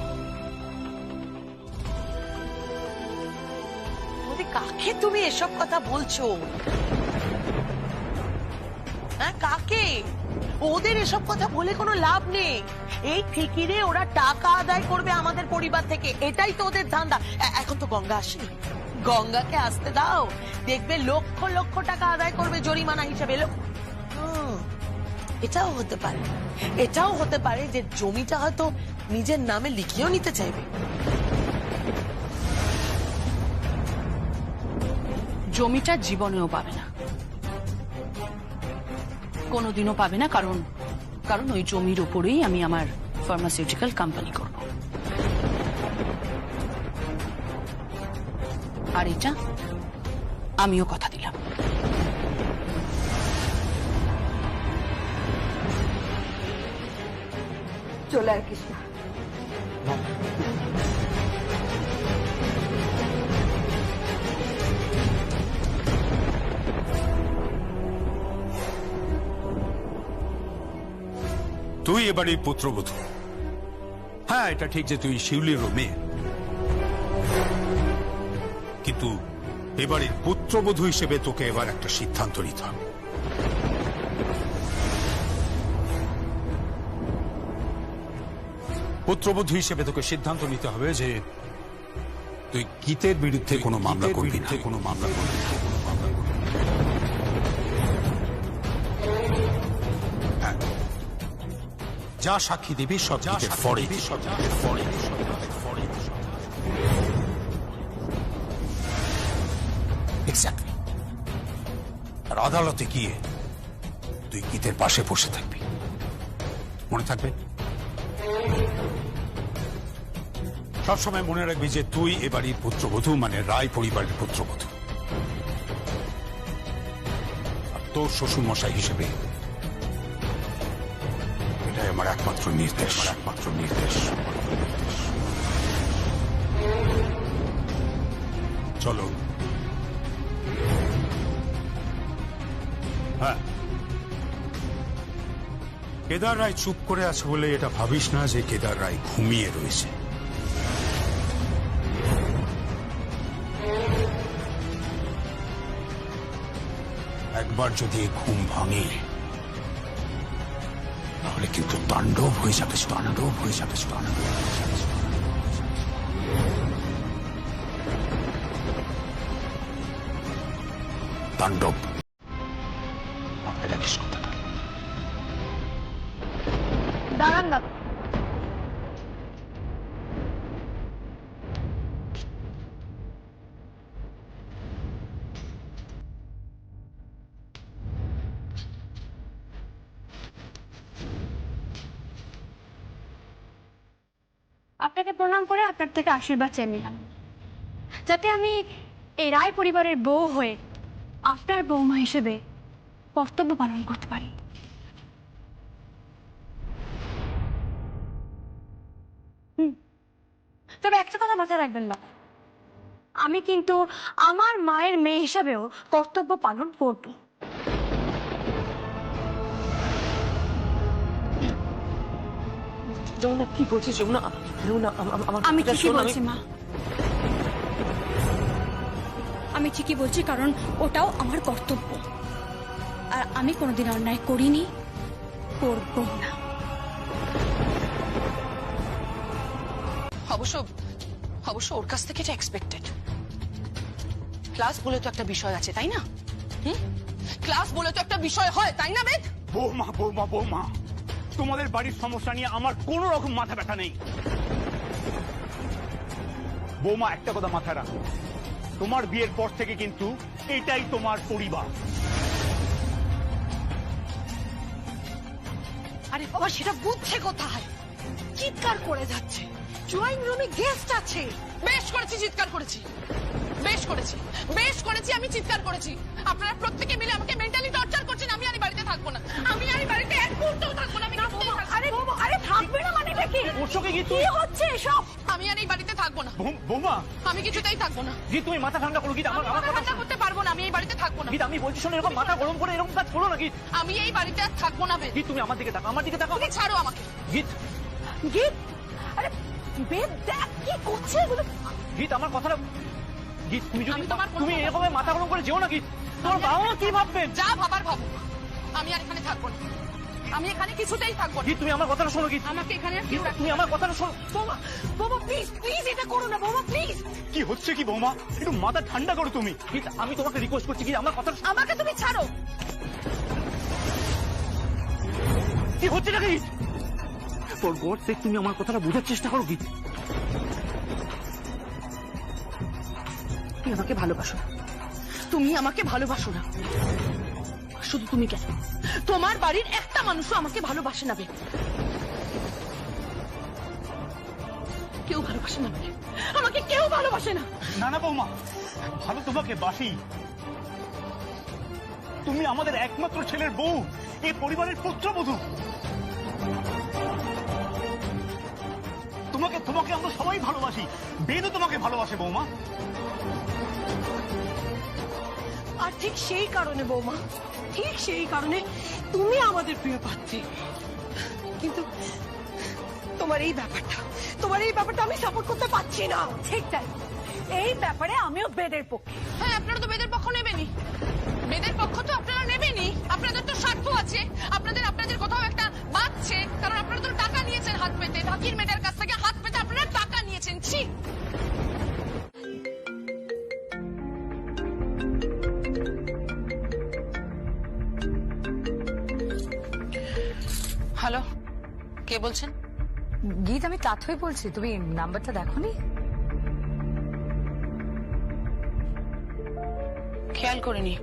কাকে তুমি এসব কথা বলছো? হ্যাঁ, কাকে? ওদের এসব কথা বলে কোনো লাভ নেই। এই ফিকিরে ওরা টাকা আদায় করবে আমাদের পরিবার থেকে, এটাই তো ওদের ধান্দা। এখন তো গঙ্গা আসেনি, গঙ্গাকে আসতে দাও, দেখবে লক্ষ লক্ষ টাকা আদায় করবে জরিমানা হিসেবে। এটাও হতে পারে যে জমিটা হয়তো নিজের নামে লিখিয়েও নিতে চাইবে। জমিটা জীবনেও পাবে না, কোনোদিনও পাবে না, কারণ ওই জমির উপরেই আমি আমার ফার্মাসিউটিক্যাল কোম্পানি করব। আর এটা আমিও কথা দিলাম। চলে আর কৃষ্ণা, তুই এবারে পুত্রবধূ। হ্যাঁ, এটা ঠিক যে তুই শিউলির মেয়ে, কিন্তু এবারে পুত্রবধূ হিসেবে তোকে এবার একটা সিদ্ধান্ত নিতে হবে। পুত্রবধূ হিসেবে তোকে সিদ্ধান্ত নিতে হবে যে তুই গীতের বিরুদ্ধে কোনো মামলা করবি না, কোনো মামলা করবি না। হ্যাঁ, যা সাক্ষী দিবি সব ফরে এক্স্যাক্টলি। আর আদালতে গিয়ে তুই গীতের পাশে বসে থাকবি, মনে থাকবে? সবসময় মনে রাখবি যে তুই এ বাড়ির পুত্রবধূ, মানে রায় পরিবারের পুত্রবধূ। আর তোর শ্বশুর মশাই হিসেবে এটাই আমার একমাত্র নির্দেশ। চলো। হ্যাঁ, কেদার রায় চুপ করে আছে বলে এটা ভাবিস না যে কেদার রায় ঘুমিয়ে রয়েছে। একবার যদি ঘুম ভাঙে তাহলে কিন্তু তাণ্ডব হয়ে যাবে। তাণ্ডব মাথায় রাখিস কথাটা। দাঁড়ান না, আপনাকে প্রণাম করে আপনার থেকে আশীর্বাদ চেয়ে নিলাম, যাতে আমি এই রায় পরিবারের বউ হয়ে আপনার বৌমা হিসেবে কর্তব্য পালন করতে পারি। তবে একটা কথা মাথায় রাখবেন না, আমি কিন্তু আমার মায়ের মেয়ে হিসাবেও কর্তব্য পালন করব। যমুনা, কি বলছিস? যমুনা, আমি ঠিকই বলছি মা, আমি ঠিকই বলছি, কারণ ওটাও আমার কর্তব্য। আর আমি কোনোদিন অন্যায় করিনি, করবো না। অবশ্য অবশ্য ওর কাছ থেকে এটা এক্সপেক্টেড। ক্লাস বলে তো একটা বিষয় আছে, তাই না? ক্লাস বলে তো একটা বিষয় হয়, তাই না বেদ? বৌমা বৌমা বৌমা, তোমাদের বাড়ির সমস্যা নিয়ে আমার কোনো রকম মাথা ব্যথা নেই। বৌমা, একটা কথা মাথায় রাখো, তোমার বিয়ের পর থেকে কিন্তু এটাই তোমার পরিবার। আরে বাবা, সেটা বুঝছে কোথায়? চিৎকার করে যাচ্ছে, ড্রয়িং রুমে গেস্ট আছে। বেশ করেছি, চিৎকার করেছি, বেশ করেছি, বেশ করেছি, আমি চিৎকার করেছি। আপনারা প্রত্যেকে মিলে আমাকে মেন্টালি টর্চার করছেন। আমি আর এই বাড়িতে থাকবো না, আমি আর এই বাড়িতে এক মুহূর্তও থাকবো না। আরে থাকবে না মানে কি? কি হচ্ছে এসব? আমি আর এই বাড়িতে থাকবো না বৌমা, আমি কিছুতেই থাকবো না। জি তুমি মাথা ঠান্ডা করো, গীত আমার মাথা ঠান্ডা করতে পারবো না, আমি এই বাড়িতে থাকবো না। গীত আমি বলছি শোনো, এরকম মাথা গরম করে এরকম কাজ করো না গীত। আমি এই বাড়িতে আর থাকবো না বেদ। গীত তুমি আমার দিকে তাকাও, আমার দিকে তাকাও। তুমি ছাড়ো আমাকে। গীত গীত, আরে বেদ দেখ কি করছে এগুলো। গীত আমার কথাটা, গীত তুমি যদি আমি তোমার তুমি এরকম মাথা গরম করে যেও না গীত। তোমার বাবা মা কি ভাববেন? যা ভাবার ভাবো, আমি আর এখানে থাকবো না, আমি এখানে কিছুতেই থাকবো না। গীত তুমি আমার কথাটা শোনো গীত, আমাকে এখানে আর কেউ তুমি আমার কথাটা শোনো। বাবা বাবা প্লিজ প্লিজ এটা করো না বাবা, প্লিজ। কি হচ্ছে কি বৌমা, একটু মাথা ঠান্ডা করো তুমি। গীত আমি তোমাকে রিকোয়েস্ট করছি, গীত আমার কথা। আমাকে তুমি ছাড়ো। কি হচ্ছে না গীত? ফর গড সেক তুমি আমার কথাটা বোঝার চেষ্টা করো গীত। তুমি আমাকে ভালোবাসো না, তুমি আমাকে ভালোবাসো না। শুধু তুমি কেন, তোমার বাড়ির একটা মানুষও আমাকে ভালোবাসে না। কেউ ভালোবাসে না আমাকে, কেউ ভালোবাসে না। না না বৌমা, ভালো তোমাকে বাসি। তুমি আমাদের একমাত্র ছেলের বউ, এই পরিবারের পুত্রবধূ। তোমাকে তোমাকে আমরা সবাই ভালোবাসি, বেদও তোমাকে ভালোবাসে বৌমা। আর ঠিক সেই কারণে বৌমা, ঠিক সেই কারণে তুমি আমাদের প্রিয় পাত্রী। কিন্তু তোমার এই ব্যাপারটা আমি সাপোর্ট করতে পারছি না। ঠিক তাই, এই ব্যাপারে আমিও বেদের পক্ষে। হ্যাঁ, আপনারা তো বেদের পক্ষ নেবেনই, বেদের পক্ষ তো আপনারা নেবেনই। আপনাদের তো স্বার্থ আছে, আপনাদের কোথাও একটা বাঁচছে, কারণ আপনারা তো টাকা নিয়েছেন হাত পেতে, ঢাকির মেয়েটার কাছ থেকে হাত পেতে আপনারা টাকা নিয়েছেন। ছি। হ্যালো, কে বলছেন? গীত, আমি তাথই বলছি। তুমি নাম্বারটা দেখোনি? খেয়াল করিনি,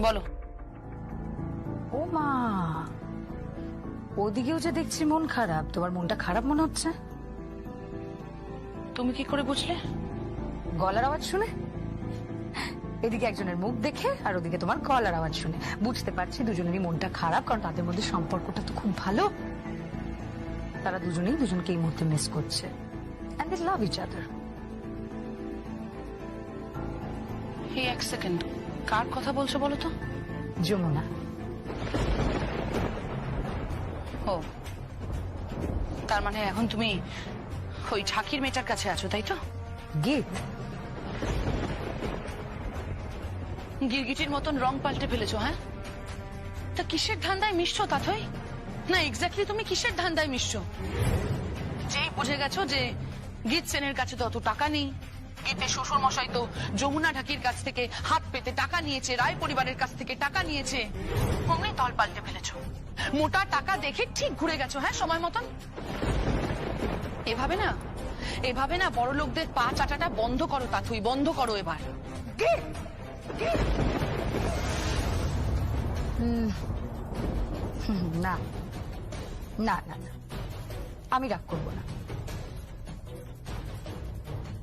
বলো। ও মা, ওদিকেও যে দেখছি মন খারাপ। তোমার মনটা খারাপ মনে হচ্ছে। তুমি কি করে বুঝলে? গলার আওয়াজ শুনে। এদিকে একজনের মুখ দেখে আর ওদিকে তোমার গলার আওয়াজ শুনে বুঝতে পারছি দুজনেরই মনটা খারাপ, কারণ তাদের মধ্যে সম্পর্কটা তো খুব ভালো। তারা দুজনেই দুজনকে এই মুহূর্তে মিস করছে। And they love each other. এই এক সেকেন্ড, কার কথা বলছো বলো তো? যমুনা। ও, তার মানে এখন তুমি ওই ঝাঁকির মেয়েটার কাছে আছো, তাই তো? গীত, গিরগিটির মতন রং পাল্টে ফেলেছো। হ্যাঁ, তা কিসের ধান্দায় মিশছো তাথই? না, এক্স্যাক্টলি তুমি কিসের ধান্দায় মিশছো? যেই বুঝে গেছো যে গীত সেনের কাছে তো অত টাকা নেই, গীতের শ্বশুর মশাই তো যমুনা ঢাকির কাছ থেকে হাত পেতে টাকা নিয়েছে, রায় পরিবারের কাছ থেকে টাকা নিয়েছে, অমনি দল পাল্টে ফেলেছো। মোটা টাকা দেখে ঠিক ঘুরে গেছো। হ্যাঁ, সময় মতন। এভাবে না বড় লোকদের পা চাটাটা বন্ধ করো তাথই, বন্ধ করো এবার। না না না না, আমি রাগ করবো না।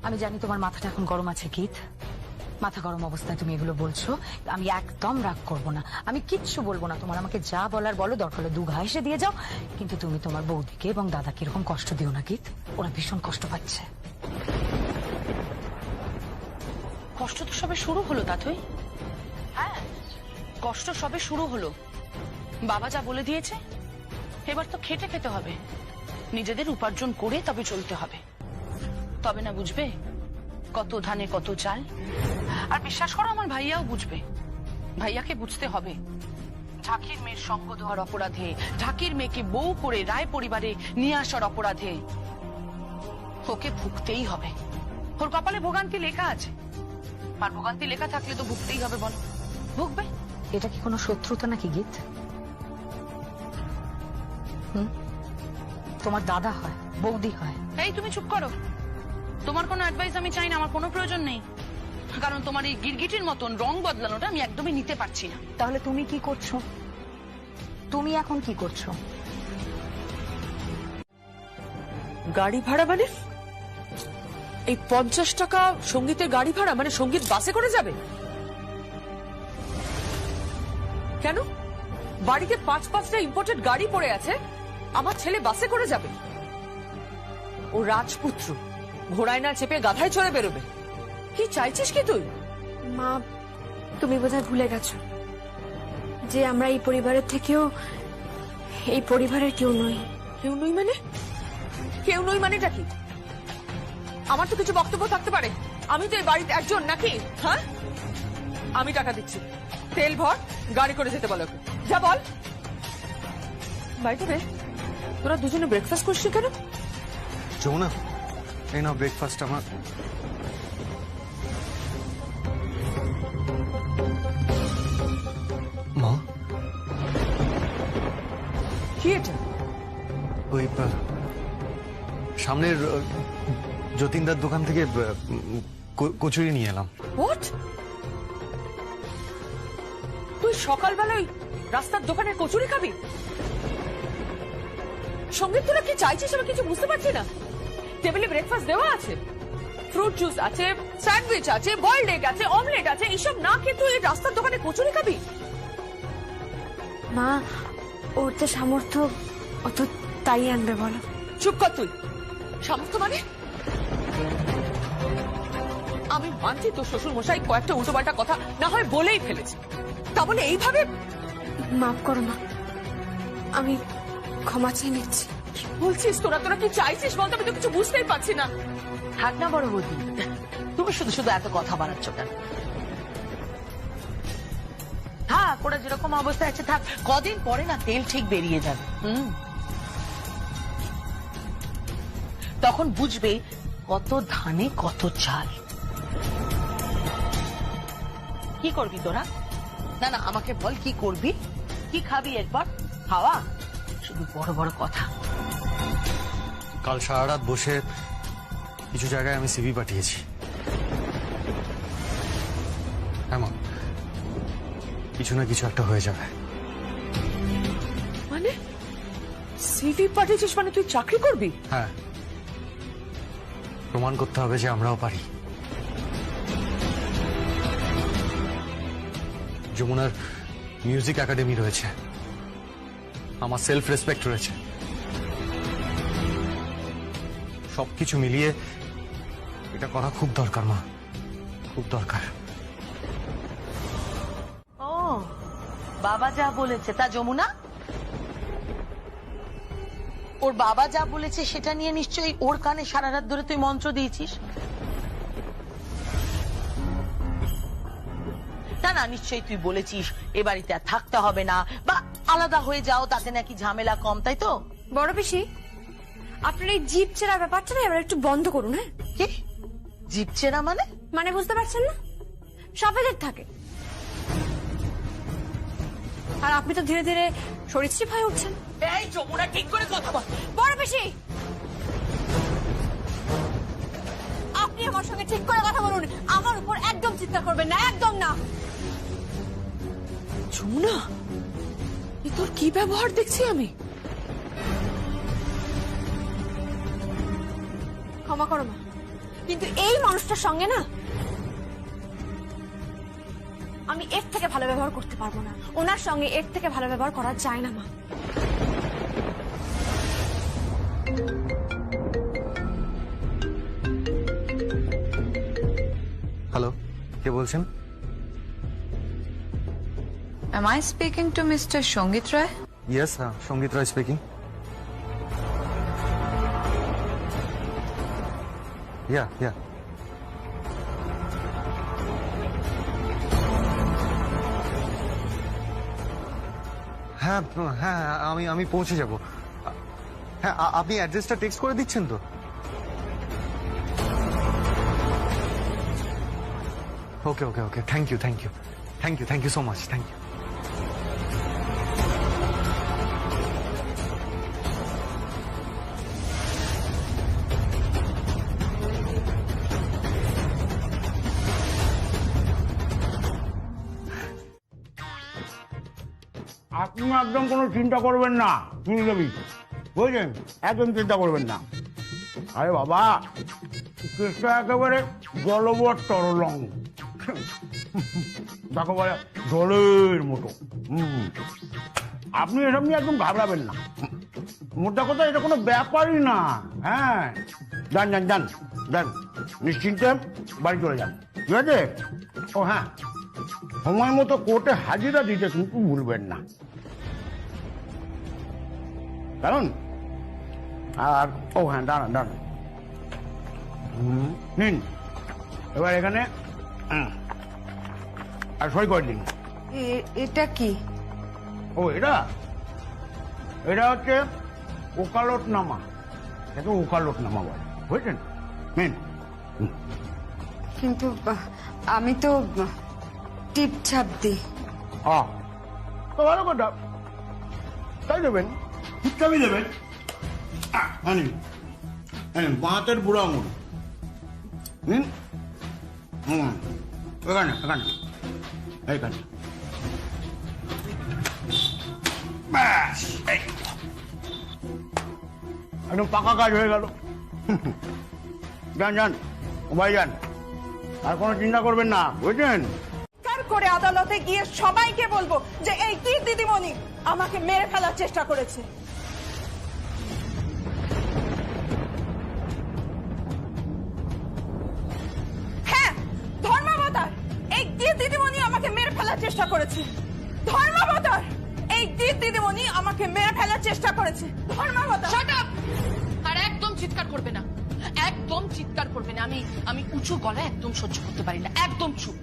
আমি জানি তোমার মাথাটা এখন গরম আছে গীত, মাথা গরম অবস্থায় তুমি এগুলো বলছো। আমি একদম রাগ করবো না, আমি কিচ্ছু বলবো না তোমার। আমাকে যা বলার বলো, দরকার হলে 2 ঘা এসে দিয়ে যাও, কিন্তু তুমি তোমার বৌদিকে এবং দাদাকে এরকম কষ্ট দিও না গীত। ওরা ভীষণ কষ্ট পাচ্ছে। কষ্ট তো সবে শুরু হলো তাথই। হ্যাঁ, কষ্ট সবে শুরু হলো। বাবা যা বলে দিয়েছে, এবার তো খেটে খেতে হবে, নিজেদের উপার্জন করে তবে চলতে হবে। তবে না বুঝবে কত ধানে কত চাল। আর বিশ্বাস করো, আমার ভাইয়াও বুঝবে, ভাইয়াকে বুঝতে হবে ঢাকির মেয়ের সঙ্গ দেওয়ার অপরাধে, ঢাকির মেয়েকে বউ করে রায় পরিবারে নিয়ে আসার অপরাধে ওকে ভুগতেই হবে। ওর কপালে ভোগান্তি লেখা আছে, আর ভোগান্তি লেখা থাকলে তো ভুগতেই হবে, বল ভুগবে। এটা কি কোনো শত্রুতা নাকি গীত? তোমার দাদা হয়, বৌদি হয়। এই তুমি চুপ করো, তোমার কোনো অ্যাডভাইস আমি চাই না, আমার কোনো প্রয়োজন নেই, কারণ তোমার এই গিরগিটির মতন রং বদলানোটা আমি একদমই নিতে পারছি না। তাহলে তুমি কি করছো? তুমি এখন কি করছো? গাড়ি ভাড়া মানে এই 50 টাকা সঙ্গীতের গাড়ি ভাড়া, মানে সঙ্গীত বাসে করে যাবে কেন? বাড়িতে 5-5টা ইম্পোর্টেড গাড়ি পড়ে আছে, আমার ছেলে বাসে করে যাবে? ও রাজপুত্র, ঘোড়ায় না চেপে গাধায় চড়ে বেরোবে। কি চাইছিস কি তুই? মা, তুমি বোধহয় ভুলে গেছো যে আমরা এই পরিবারের থেকেও এই পরিবারের কেউ নই। কেউ নই মানে? কেউ নই মানেটা কি? আমার তো কিছু বক্তব্য থাকতে পারে, আমি তো এই বাড়িতে একজন নাকি? হ্যাঁ, আমি টাকা দিচ্ছি, তেল ভর, গাড়ি করে যেতে বলো। যা বল। বাইরে তোরা দুজনে ব্রেকফাস্ট করছিস কেন? যমুনা, এই নাও ব্রেকফাস্ট আমার। মা, কি এটা? ওই সামনের যতীনদার দোকান থেকে কচুরি নিয়ে এলাম। হোয়াট? তুই সকালবেলা ওই রাস্তার দোকানে কচুরি খাবি? সঙ্গীত, তোরা কি চাইছিস আমি কিছু বুঝতে পারছি না। টেবিলে ব্রেকফাস্ট দেওয়া আছে, ফ্রুট জুস আছে, স্যান্ডউইচ আছে, বয়েলড এগ আছে, অমলেট আছে, এইসব না খেয়ে তুই রাস্তার দোকানে কচুরি খাবি? মা, ওর তো সামর্থ্য, অত তাই আনবে বলো। চুপ কর তুই। সামর্থ্য মানে? আমি মানছি তোর শ্বশুর মশাই কয়েকটা উল্টোপাল্টা কথা না হয় বলেই ফেলেছে, তা বলে এইভাবে? মাফ করো মা, আমি ক্ষমা চেয়ে নিচ্ছি। বলছিস তোরা কি চাইছিস বলতো? আমি তো কিছু বুঝতেই পারছি না। থাক না বড় বৌদি, তুমি শুধু শুধু এত কথা বাড়াচ্ছ কেন? থাক, ওরা যেরকম অবস্থায় আছে থাক, কদিন পরে না তেল ঠিক বেরিয়ে যাবে। তখন বুঝবে কত ধানে কত চাল। কি করবি তোরা? না না, আমাকে বল কি করবি, কি খাবি এরপর? খাওয়া শুধু বড় বড় কথা। কাল সারা রাত বসে কিছু জায়গায় আমি সিভি পাঠিয়েছি। এমন কিছু না কিছু একটা হয়ে যাবে। মানে সিভি পাঠিয়েছিস মানে তুই চাকরি করবি? হ্যাঁ, প্রমাণ করতে হবে যে আমরাও পারি। যমুনার মিউজিক একাডেমি রয়েছে, আমার সেলফ রেসপেক্ট রয়েছে, সবকিছু মিলিয়ে এটা করা খুব দরকার মা, খুব দরকার। ও বাবা যা বলেছে তা যমুনা, ওর বাবা যা বলেছে সেটা নিয়ে নিশ্চয়ই ওর কানে সারা রাত ধরে তুই মন্ত্র দিয়েছিস। না না, নিশ্চয়ই তুই বলেছিস এ বাড়িতে আর থাকতে হবে না, বা আলাদা হয়ে যাও, তাতে নাকি ঝামেলা কম, তাই তো? বড় পিসি, আপনার এই জিপ চেরা ব্যাপারটা না এবার একটু বন্ধ করুন। হ্যাঁ, কি জিপ চেরা মানে? মানে বুঝতে পারছেন না? সবেদের থাকে, আর আপনি তো ধীরে ধীরে সরীসৃপ হয়ে উঠছেন। এই যমুনা, ঠিক করে কথা বল। বড় পিসি, আপনি আমার সঙ্গে ঠিক করে কথা বলুন, আমার উপর একদম চিন্তা করবেন না, একদম না। যমুনা, এ তোর কি ব্যবহার দেখছি আমি? ক্ষমা করো মা, কিন্তু এই মানুষটার সঙ্গে না আমি এর থেকে ভালো ব্যবহার করতে পারবো না। ওনার সঙ্গে এর থেকে ভালো ব্যবহার করা যায় না মা। হ্যালো, কে বলছেন? Am I speaking to Mr. Shongit Rai? Yes, Shongit Rai speaking. Yeah. হ্যাঁ হ্যাঁ আমি পৌঁছে যাব। হ্যাঁ আপনি অ্যাড্রেসটা টেক্সট করে দিচ্ছেন তো? Okay okay okay, thank you thank you thank you thank you so much, thank you. আপনি একদম কোনো চিন্তা করবেন না দেবী, বুঝলেন? একদম চিন্তা করবেন না। আরে বাবা, কেসটা একেবারে জলবৎ তরলং, দেখো বলে জলের মতো। আপনি এসব নিয়ে একদম ঘাবড়াবেন না। মোদ্দা কথা, এটা কোনো ব্যাপারই না। হ্যাঁ, যান যান যান যান, নিশ্চিন্তে বাড়ি চলে যান, ঠিক আছে? ও হ্যাঁ, সময় মতো কোর্টে হাজিরা দিতে কিন্তু ভুলবেন না, কারণ আর ও হ্যাঁ দাঁড়ান দাঁড়ান, নিন এবার এখানে আর সই করে দিন। এটা কি? ও এটা হচ্ছে ওকালতনামা, এটাকে ওকালতনামা বলে, বুঝলেন? নিন। কিন্তু আমি তো টিপছাপ দিই। তো ভালো কথা, তাই দেবেন, ঠিকঠাকই দেবেন। বাঁহাতের বুড়ো আঙুল নিন, এখানে এখানে এইখানে, ব্যাস একদম পাকা কাজ হয়ে গেল। যান যান ভাই যান, আর কোনো চিন্তা করবেন না, বুঝলেন? করে আদালতে গিয়ে সবাইকে বলবো যে এই কি দিদিমণি আমাকে মেরে ফেলার চেষ্টা করেছে। হ্যাঁ, ধর্মাবতার এই কি দিদিমণি আমাকে মেরে ফেলার চেষ্টা করেছে। ধর্মাবতার এই কি দিদিমণি আমাকে মেরে ফেলার চেষ্টা করেছে। ধর্মাবতার শাট আপ! আর একদম চিৎকার করবে না, একদম চিৎকার করবে না। আমি উঁচু গলায় একদম সহ্য করতে পারি না, একদম চুপ।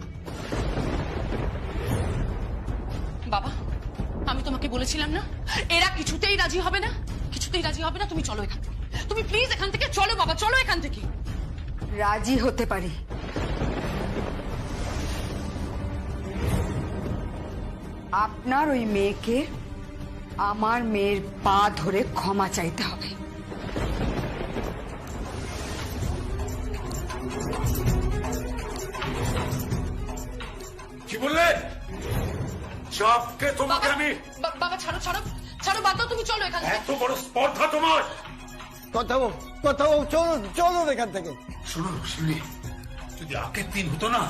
বাবা, আমি তোমাকে বলেছিলাম না এরা কিছুতেই রাজি হবে না, কিছুতেই রাজি হবে না। তুমি চলো এখান থেকে, তুমি প্লিজ এখান থেকে চলো বাবা, চলো এখান থেকে। রাজি হতে পারি, আপনার ওই মেয়েকে আমার মেয়ের পা ধরে ক্ষমা চাইতে হবে। কি বললে? সবকে তোমাকে আমি... বাবা ছাড়ো ছাড়ো ছাড়ো, বাদ দাও, তুমি চলো এখান থেকে। এত বড় স্পর্ধা তোমার! কথা চলুন এখান থেকে। শোনো শিউলি, যদি আগের দিন হতো না,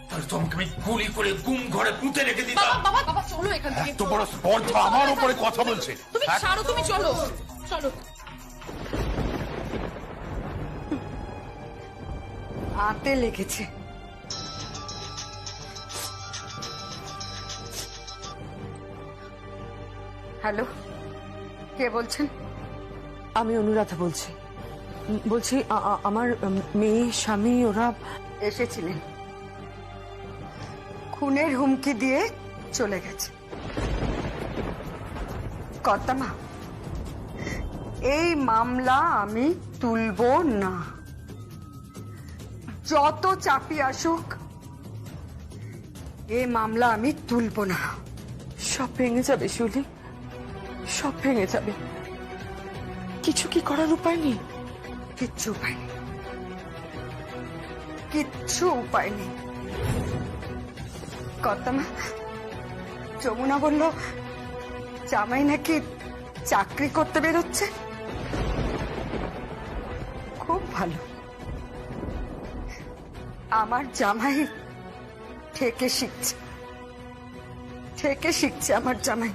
তাহলে তোমাকে আমি গুলি করে গুম ঘরে পুঁতে রেখে দিতাম। বাবা বাবা চলো এখান থেকে। এত বড় স্পর্ধা আমার উপরে কথা বলছে। তুমি ছাড়ো, তুমি চলো চলো। হাতে লেগেছে। হ্যালো, কে বলছেন? আমি অনুরাধা বলছি। আমার মেয়ে স্বামী ওরা এসেছিলেন, খুনের হুমকি দিয়ে চলে গেছে। কর্তামা, এই মামলা আমি তুলব না, যত চাপি আসুক এই মামলা আমি তুলব না। সব ভেঙে যাবে শিউলি, সব ভেঙে যাবে। কিছু কি করার উপায় নেই? কিচ্ছু উপায় নেই, কিচ্ছু উপায় নেই। কর্তামা, যমুনা বলল জামাই নাকি চাকরি করতে বেরোচ্ছে। খুব ভালো, আমার জামাই থেকে শিখছে আমার জামাই।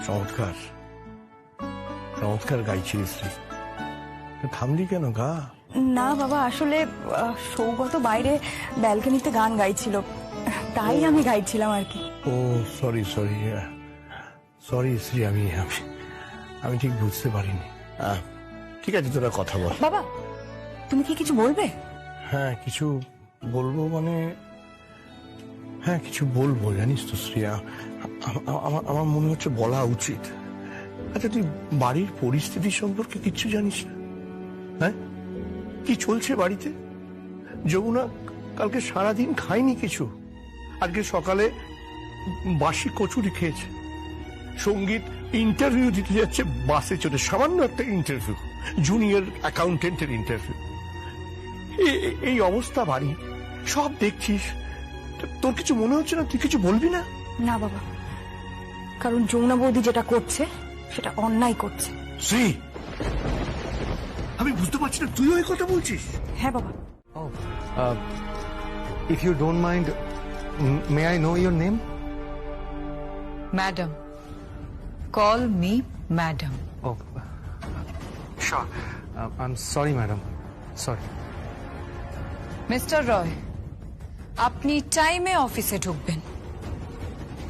চমৎকার চমৎকার গাইছিস, থামলি কেন গা? না বাবা, আসলে সৌগত বাইরে ব্যালকনিতে গান গাইছিল, তাই আমি গাইছিলাম আর কি। ও সরি সরি সরি শ্রী, আমি আমি ঠিক বুঝতে পারিনি। ঠিক আছে, তোরা কথা বল। বাবা তুমি কি কিছু বলবে? হ্যাঁ কিছু বলবো, মানে হ্যাঁ কিছু বলবো, জানিস তো শ্রিয়া, আমার মনে হচ্ছে বলা উচিত। আচ্ছা তুই বাড়ির পরিস্থিতি সম্পর্কে কিচ্ছু জানিস না? হ্যাঁ কি চলছে বাড়িতে? যমুনা কালকে সারাদিন খায়নি কিছু, আজকে সকালে বাসি কচুরি খেয়েছে। সঙ্গীত ইন্টারভিউ দিতে যাচ্ছে বাসে চড়ে, সামান্য একটা ইন্টারভিউ, জুনিয়র অ্যাকাউন্টেন্টের ইন্টারভিউ। এই অবস্থা বাড়ি, সব দেখছিস, তোর কিছু মনে হচ্ছে না? তুই কিছু বলবি না? না বাবা, কারণ যমুনা বৌদি যেটা করছে সেটা অন্যায় করছে। শ্রী, আমি বুঝতে পারছি না তুইও এই কথা বলছিস। হ্যাঁ বাবা। If you don't mind, may I know your name? Madam, call me madam. Oh, sure. I'm sorry, madam. Sorry. Mister Roy, আপনি টাইমে অফিসে ঢুকবেন।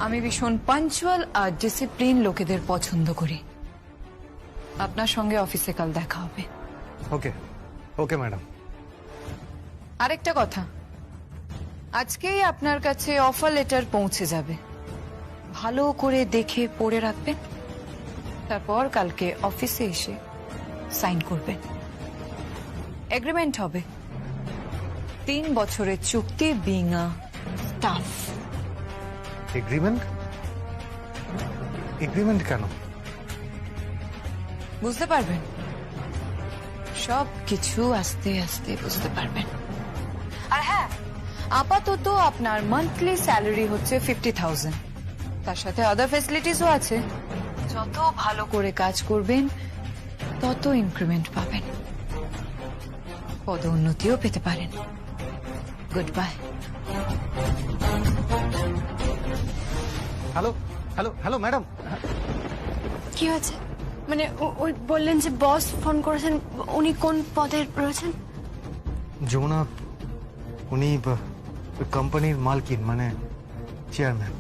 আমি ভীষণ পাঞ্চুয়াল আর ডিসিপ্লিন লোকেদের পছন্দ করি। আপনার সঙ্গে অফিসে কাল দেখা হবে। Okay. Okay, madam. আরেকটা কথা, আজকেই আপনার কাছে অফার লেটার পৌঁছে যাবে। ভালো করে দেখে পড়ে রাখবেন, তারপর কালকে অফিসে এসে সাইন করবেন। এগ্রিমেন্ট হবে 3 বছরের চুক্তি, being a staff. Agreement? Agreement কেন? বুঝতে পারবেন, সব কিছু আস্তে আস্তে বুঝতে পারবেন। আর হ্যাঁ, আপাতত আপনার মান্থলি স্যালারি হচ্ছে 50,000, তার সাথে আদার ফ্যাসিলিটিসও আছে। যত ভালো করে কাজ করবেন তত ইনক্রিমেন্ট পাবেন, পদোন্নতিও পেতে পারেন। Good bye. Hello hello hello madam. কি হয়েছে? মানে ওই বললেন যে বস ফোন করেছেন, উনি কোন পদে রয়েছেন? যমুনা, উনি কোম্পানির মালকিন, মানে চেয়ারম্যান।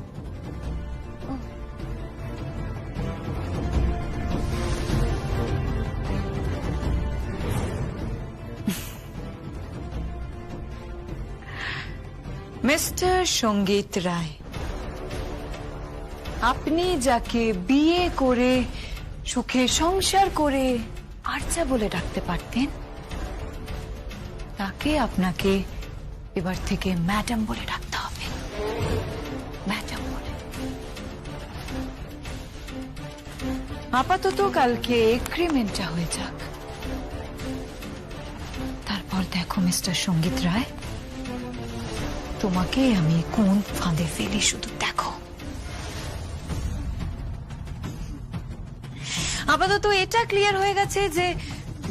মিস্টার সঙ্গীত রায়, আপনি যাকে বিয়ে করে সুখে সংসার করে আর্চা বলে ডাকতে পারতেন, তাকে আপনাকে এবার থেকে ম্যাডাম বলে ডাকতে হবে। ম্যাডাম বলে। আপাতত কালকে এগ্রিমেন্টটা হয়ে যাক, তারপর দেখো মিস্টার সঙ্গীত রায়, তোমাকে আমি কোন ফাঁদে ফেলি শুধু দেখো। আপাতত এটা ক্লিয়ার হয়ে গেছে যে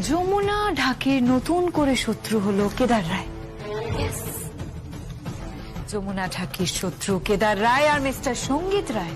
যমুনা ঢাকের নতুন করে শত্রু হলো কেদার রায়। যমুনা ঢাকের শত্রু কেদার রায় আর মিস্টার সঙ্গীত রায়